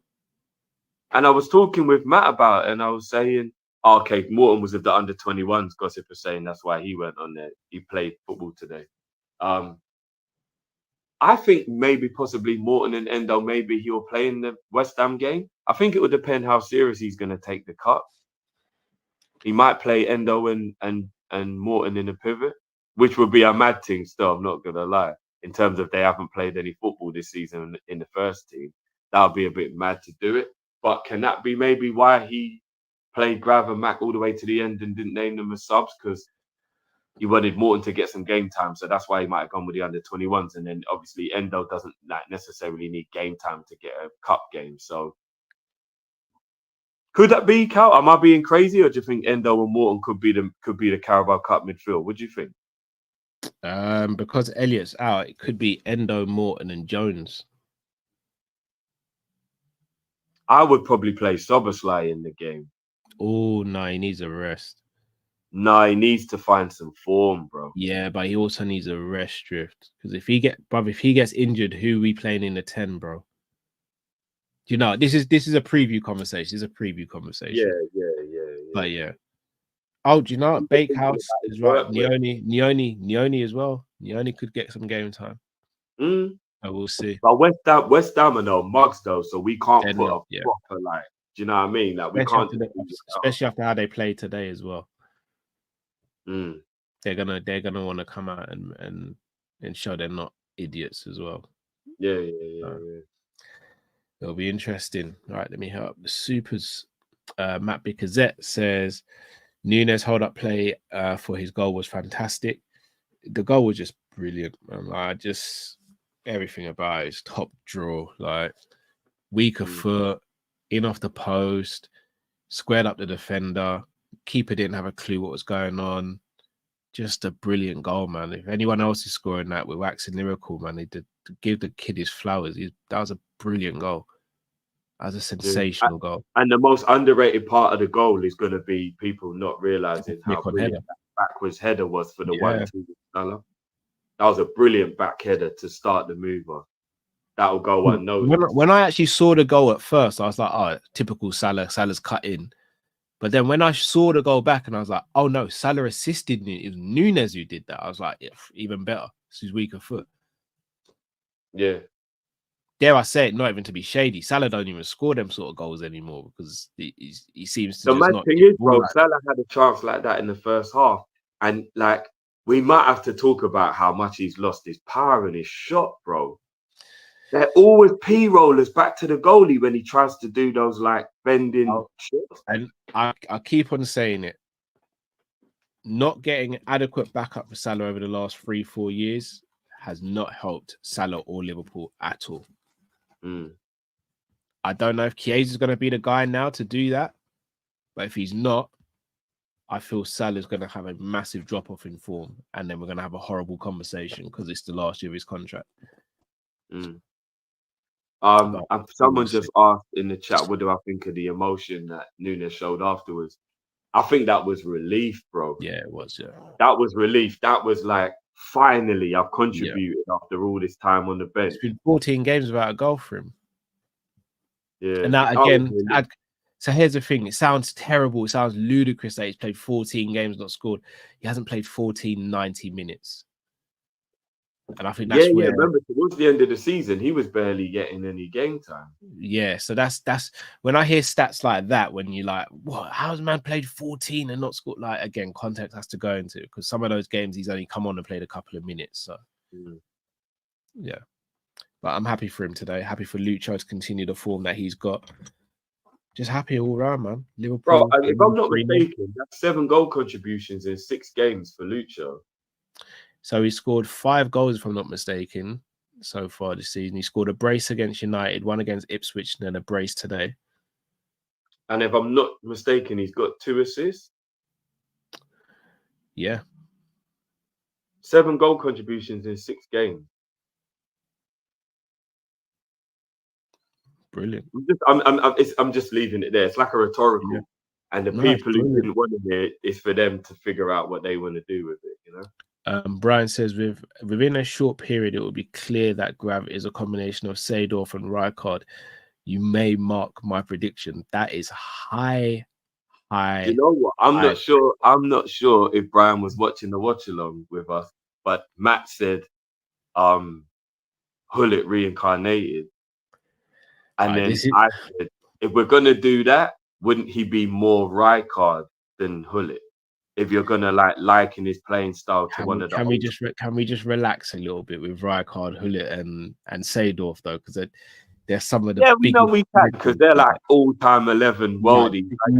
And I was talking with Matt about it, and I was saying, okay, Morton was of the under-21s. Gossip was saying that's why he went on there. He played football today. I think maybe possibly Morton and Endo, maybe he'll play in the West Ham game. I think it would depend how serious he's going to take the cut. He might play Endo and Morton in the pivot, which would be a mad thing still, I'm not going to lie. In terms of they haven't played any football this season in the first team. That would be a bit mad to do it. But can that be maybe why he played Grav and Mac all the way to the end and didn't name them as subs? Because he wanted Morton to get some game time. So that's why he might have gone with the under-21s. And then obviously Endo doesn't necessarily need game time to get a cup game. So could that be, Cal? Am I being crazy, or do you think Endo and Morton could be the Carabao Cup midfield? What do you think? Because Elliott's out, it could be Endo, Morton, and Jones. I would probably play Soboslai in the game. Oh no, he needs a rest. No, he needs to find some form, bro. Yeah, but he also needs a rest, Drift. Because if he gets injured, who we playing in the 10, bro? You know, this is a preview conversation. This is a preview conversation. Yeah. But yeah. Oh, do you know what? Bakehouse is right. Neoni as well. Neoni could get some game time. I will see. But West Ham are no mugs though, so we can't put a yeah. proper like. Do you know what I mean? Like we can't, especially after how they played today as well. They're gonna want to come out and show they're not idiots as well. Yeah. It'll be interesting. All right, let me help the supers. Matt Bicazette says Nunes hold up play for his goal was fantastic. The goal was just brilliant. Just everything about it is top draw. Like weaker foot, in off the post, squared up the defender. Keeper didn't have a clue what was going on. Just a brilliant goal, man. If anyone else is scoring that, we're waxing lyrical, man. They did give the kid his flowers. That was a brilliant goal. That was a sensational goal. And the most underrated part of the goal is going to be people not realizing how brilliant that backwards header was for the 1-2 Salah. That was a brilliant back header to start the move on. That'll go unnoticed. When I actually saw the goal at first, I was like, oh, typical Salah. Salah's cut in. But then when I saw the goal back and I was like, oh no, Salah assisted me. It was Nunes who did that. I was like, yeah, even better. It's his weaker foot. Yeah. Dare I say it, not even to be shady. Salah don't even score them sort of goals anymore because he seems to. The mad thing is, bro, Salah had a chance like that in the first half. And like, we might have to talk about how much he's lost his power and his shot, bro. They're always P-rollers back to the goalie when he tries to do those like bending shots. And I keep on saying it. Not getting adequate backup for Salah over the last 3-4 years has not helped Salah or Liverpool at all. I don't know if Chiesa is going to be the guy now to do that. But if he's not, I feel Salah's going to have a massive drop-off in form. And then we're going to have a horrible conversation because it's the last year of his contract. Someone just asked in the chat, what do I think of the emotion that Nunes showed afterwards? I think that was relief, bro. Yeah, it was. Yeah, that was relief. That was like, finally, I've contributed after all this time on the bench. It's been 14 games without a goal for him. Yeah, and that again. So here's the thing: it sounds terrible. It sounds ludicrous that he's played 14 games, not scored. He hasn't played 90 minutes. And I think that's where. Remember, towards the end of the season, he was barely getting any game time. Yeah, so that's when I hear stats like that, when you're like, what? How's man played 14 and not scored? Like, again, context has to go into it because some of those games he's only come on and played a couple of minutes. So, yeah. But I'm happy for him today. Happy for Lucho to continue the form that he's got. Just happy all round, man. Liverpool. Bro, if I'm not mistaken, that's 7 goal contributions in 6 games for Lucho. So he scored 5 goals, if I'm not mistaken, so far this season. He scored a brace against United, 1 against Ipswich, and then a brace today. And if I'm not mistaken, he's got 2 assists. Yeah. 7 goal contributions in 6 games. Brilliant. I'm just leaving it there. It's like a rhetorical. Yeah. And the people who didn't want to hear it, it's for them to figure out what they want to do with it, you know? Brian says within a short period, it will be clear that Grav is a combination of Seedorf and Rijkaard. you may mark my prediction. That is high. Do you know what? I'm not sure. I'm not sure if Brian was watching the watch along with us, but Matt said, Hullet reincarnated, and then I said, if we're gonna do that, wouldn't he be more Rijkaard than Hullet? If you're gonna liken his playing style to one of the, can we just relax a little bit with Rijkaard, Hullet, and Seedorf though, because they're some of the we know we can because they're like all-time 11 worldies. I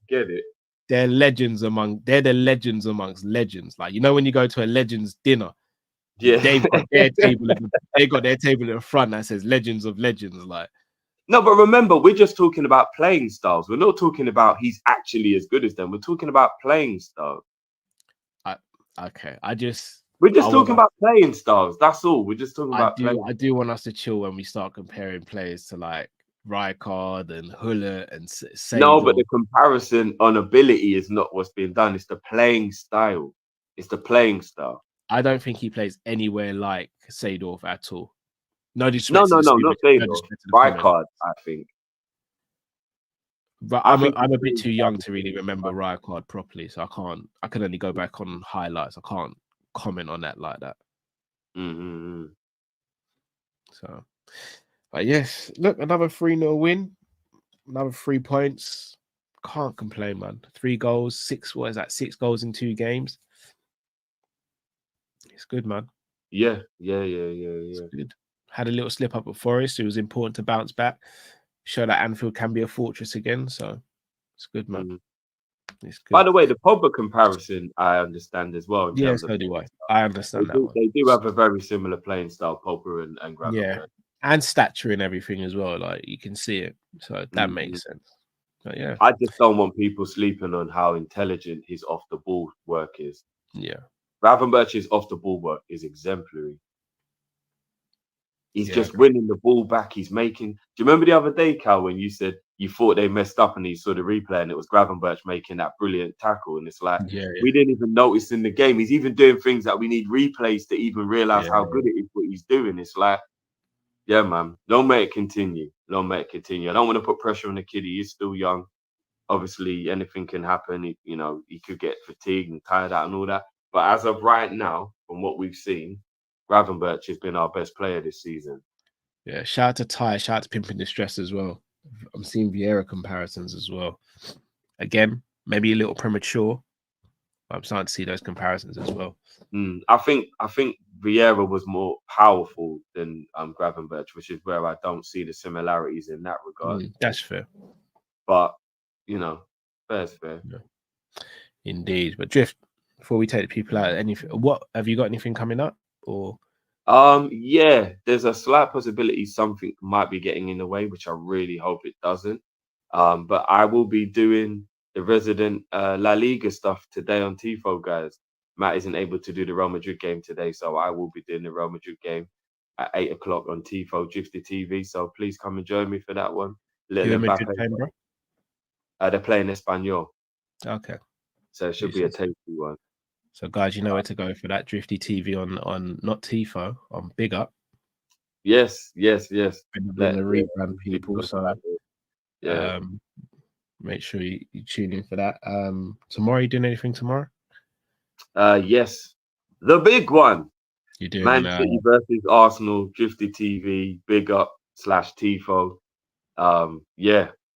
get it. They're the legends amongst legends. Like, you know, when you go to a legends dinner, yeah, they've got their table. They got their table in the front that says "Legends of Legends." Like, no, but remember, we're just talking about playing styles. We're not talking about he's actually as good as them. We're talking about playing styles. We're just talking about playing styles. That's all. We're just talking about playing. I do want us to chill when we start comparing players to like Rijkaard and Hullet and Seedorf. No, but the comparison on ability is not what's being done. It's the playing style. It's the playing style. I don't think he plays anywhere like Seedorf at all. No, not Seedorf. Rijkaard, I think. But I'm a bit too young to really remember Rijkaard properly, so I can only go back on highlights. I can't comment on that like that. Mm-hmm. So, but yes, look, another 3-0 win, another 3 points. Can't complain, man. 3 goals, 6 goals in 2 games. It's good, man. Yeah. It's good. Had a little slip up at Forest. It was important to bounce back, show that Anfield can be a fortress again. So it's good, man. Mm-hmm. It's good. By the way, the Pogba comparison I understand as well. Yeah, so do I. I understand that one. They do have a very similar playing style, Pogba and Gravenberch. Yeah, and stature and everything as well. Like, you can see it, so that makes sense. But yeah, I just don't want people sleeping on how intelligent his off the ball work is. Yeah, Gravenberch's off the ball work is exemplary. He's just winning the ball back. He's making. Do you remember the other day, Cal, when you said you thought they messed up and you saw the replay and it was Gravenberch making that brilliant tackle? And it's like, we didn't even notice in the game. He's even doing things that we need replays to even realize how good it is what he's doing. It's like, yeah, man, don't make it continue. Don't make it continue. I don't want to put pressure on the kid. He is still young. Obviously, anything can happen. He could get fatigued and tired out and all that. But as of right now, from what we've seen, Gravenberch has been our best player this season. Yeah, shout out to Ty, shout out to Pimpin' Distress as well. I'm seeing Vieira comparisons as well. Again, maybe a little premature, but I'm starting to see those comparisons as well. I think Vieira was more powerful than Gravenberch, which is where I don't see the similarities in that regard. That's fair. But, fair's fair. Yeah. Indeed. But Drift, before we take the people out, what have you got anything coming up? Or there's a slight possibility something might be getting in the way, which I really hope it doesn't. But I will be doing the resident La Liga stuff today on Tifo, guys. Matt isn't able to do the Real Madrid game today, so I will be doing the Real Madrid game at 8 o'clock on Tifo Gifted TV. So please come and join me for that one. Madrid playing, bro? They're playing Espanyol. Okay. So it should be a tasty one. So, guys, you know where to go for that. Drifty TV on not Tifo, on Big Up. Yes. The rebrand people. So, make sure you tune in for that. Tomorrow, you doing anything tomorrow? Yes. The big one. You're doing Man City versus Arsenal, Drifty TV, Big Up /Tifo.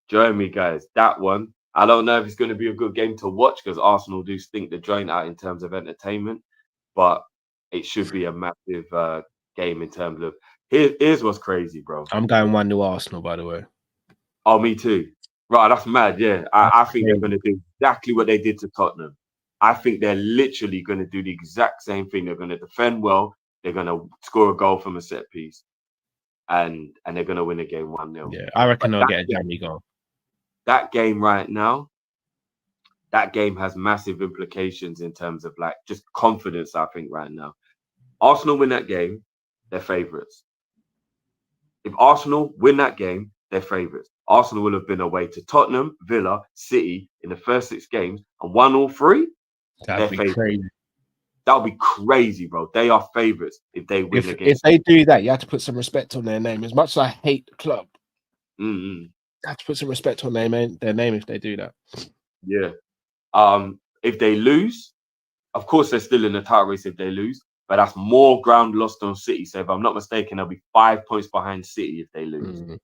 Join me, guys. That one. I don't know if it's going to be a good game to watch because Arsenal do stink the joint out in terms of entertainment, but it should be a massive game in terms of. Here's what's crazy, bro. I'm going 1-0 Arsenal, by the way. Oh, me too. Right, that's mad. Yeah, I think they're going to do exactly what they did to Tottenham. I think they're literally going to do the exact same thing. They're going to defend well. They're going to score a goal from a set piece, and they're going to win the game 1-0. Yeah, I reckon they'll get a jammy goal. That game right now, that game has massive implications in terms of just confidence, I think, right now. Arsenal win that game, they're favourites. If Arsenal win that game, they're favourites. Arsenal will have been away to Tottenham, Villa, City in the first 6 games and won all 3. That'd be crazy. That would be crazy, bro. They are favourites if they win If against. they do that, you have to put some respect on their name. As much as I hate the club, Mm-hmm. you have to put some respect on their name if they do that. Yeah. If they lose, of course they're still in the title race if they lose, but that's more ground lost on City. So if I'm not mistaken, they'll be 5 points behind City if they lose.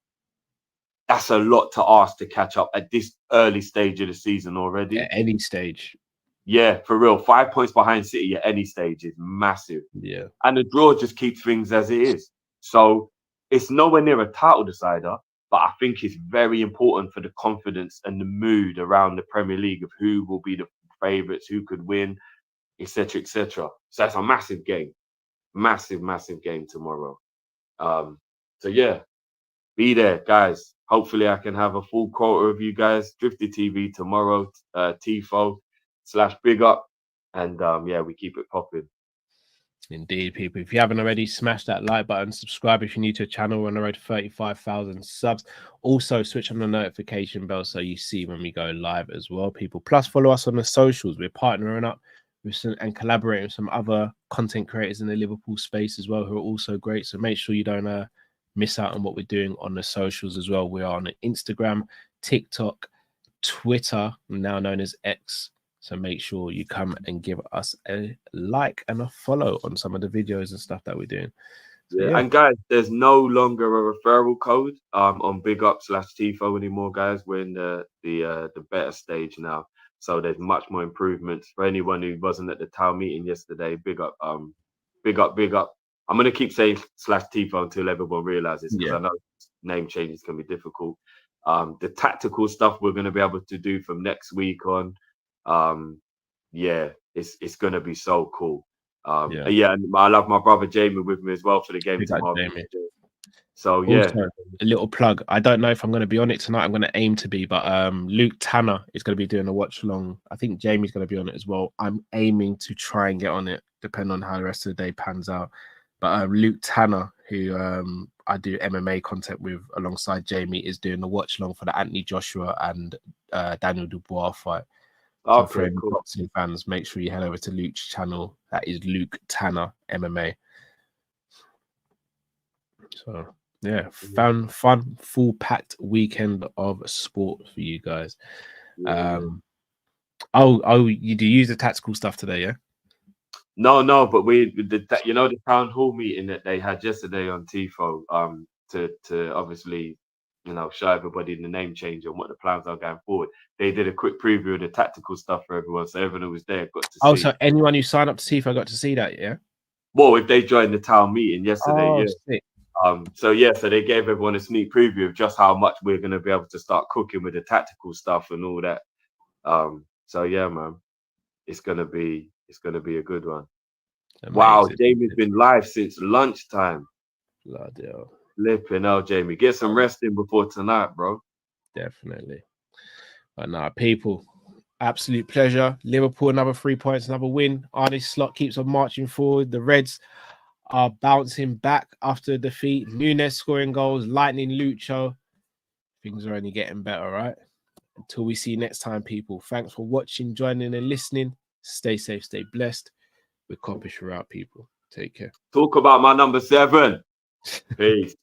That's a lot to ask to catch up at this early stage of the season already. At any stage. Yeah, for real. 5 points behind City at any stage is massive. Yeah. And the draw just keeps things as it is. So it's nowhere near a title decider, but I think it's very important for the confidence and the mood around the Premier League of who will be the favourites, who could win, etc., etc. So that's a massive game. Massive game tomorrow. So yeah, be there, guys. Hopefully I can have a full quota of you guys. Drifted TV tomorrow, tifo/big up. And yeah, we keep it popping. Indeed, people. If you haven't already, smash that like button, subscribe if you're new to the channel. We're on the road to 35,000 subs. Also, switch on the notification bell so you see when we go live as well, people. Plus, follow us on the socials. We're partnering up with some, and collaborating with some other content creators in the Liverpool space as well, who are also great. So make sure you don't miss out on what we're doing on the socials as well. We are on Instagram, TikTok, Twitter, now known as X. So make sure you come and give us a like and a follow on some of the videos and stuff that we're doing. So, yeah. And guys, there's no longer a referral code on Big Up/Tifo anymore, guys. We're in the better stage now. So there's much more improvements for anyone who wasn't at the town meeting yesterday. Big up. I'm gonna keep saying /Tifo until everyone realizes, because I know name changes can be difficult. The tactical stuff we're gonna be able to do from next week on. Yeah, it's gonna be so cool. Yeah, and I love my brother Jamie with me as well for the game tomorrow. So yeah, also, a little plug. I don't know if I'm going to be on it tonight. I'm going to aim to be, but Luke Tanner is going to be doing a watch along. I think Jamie's going to be on it as well. I'm aiming to try and get on it, depending on how the rest of the day pans out. But Luke Tanner, who I do MMA content with alongside Jamie, is doing the watch along for the Anthony Joshua and Daniel Dubois fight. So for any boxing fans, make sure you head over to Luke's channel. That is Luke Tanner MMA. So yeah, fun, full packed weekend of sport for you guys. Oh, you do use the tactical stuff today, yeah? No, but the town hall meeting that they had yesterday on Tifo, to obviously, show everybody the name change and what the plans are going forward. They did a quick preview of the tactical stuff for everyone, so everyone who was there got to see. Oh, so anyone who signed up to Tifo got to see that, yeah? Well, if they joined the town meeting yesterday, yeah. Sick. So they gave everyone a sneak preview of just how much we're going to be able to start cooking with the tactical stuff and all that. So yeah, man, it's gonna be a good one. Amazing. Wow, Jamie's been live since lunchtime. Bloody hell. Flipping out, Jamie. Get some rest in before tonight, bro. Definitely. But nah, people, absolute pleasure. Liverpool, another 3 points, another win. Arne Slot keeps on marching forward. The Reds are bouncing back after defeat. Nunes scoring goals. Lightning Lucho. Things are only getting better, right? Until we see you next time, people. Thanks for watching, joining, and listening. Stay safe, stay blessed. We're Kopish, we're out, people. Take care. Talk about my number 7. Peace.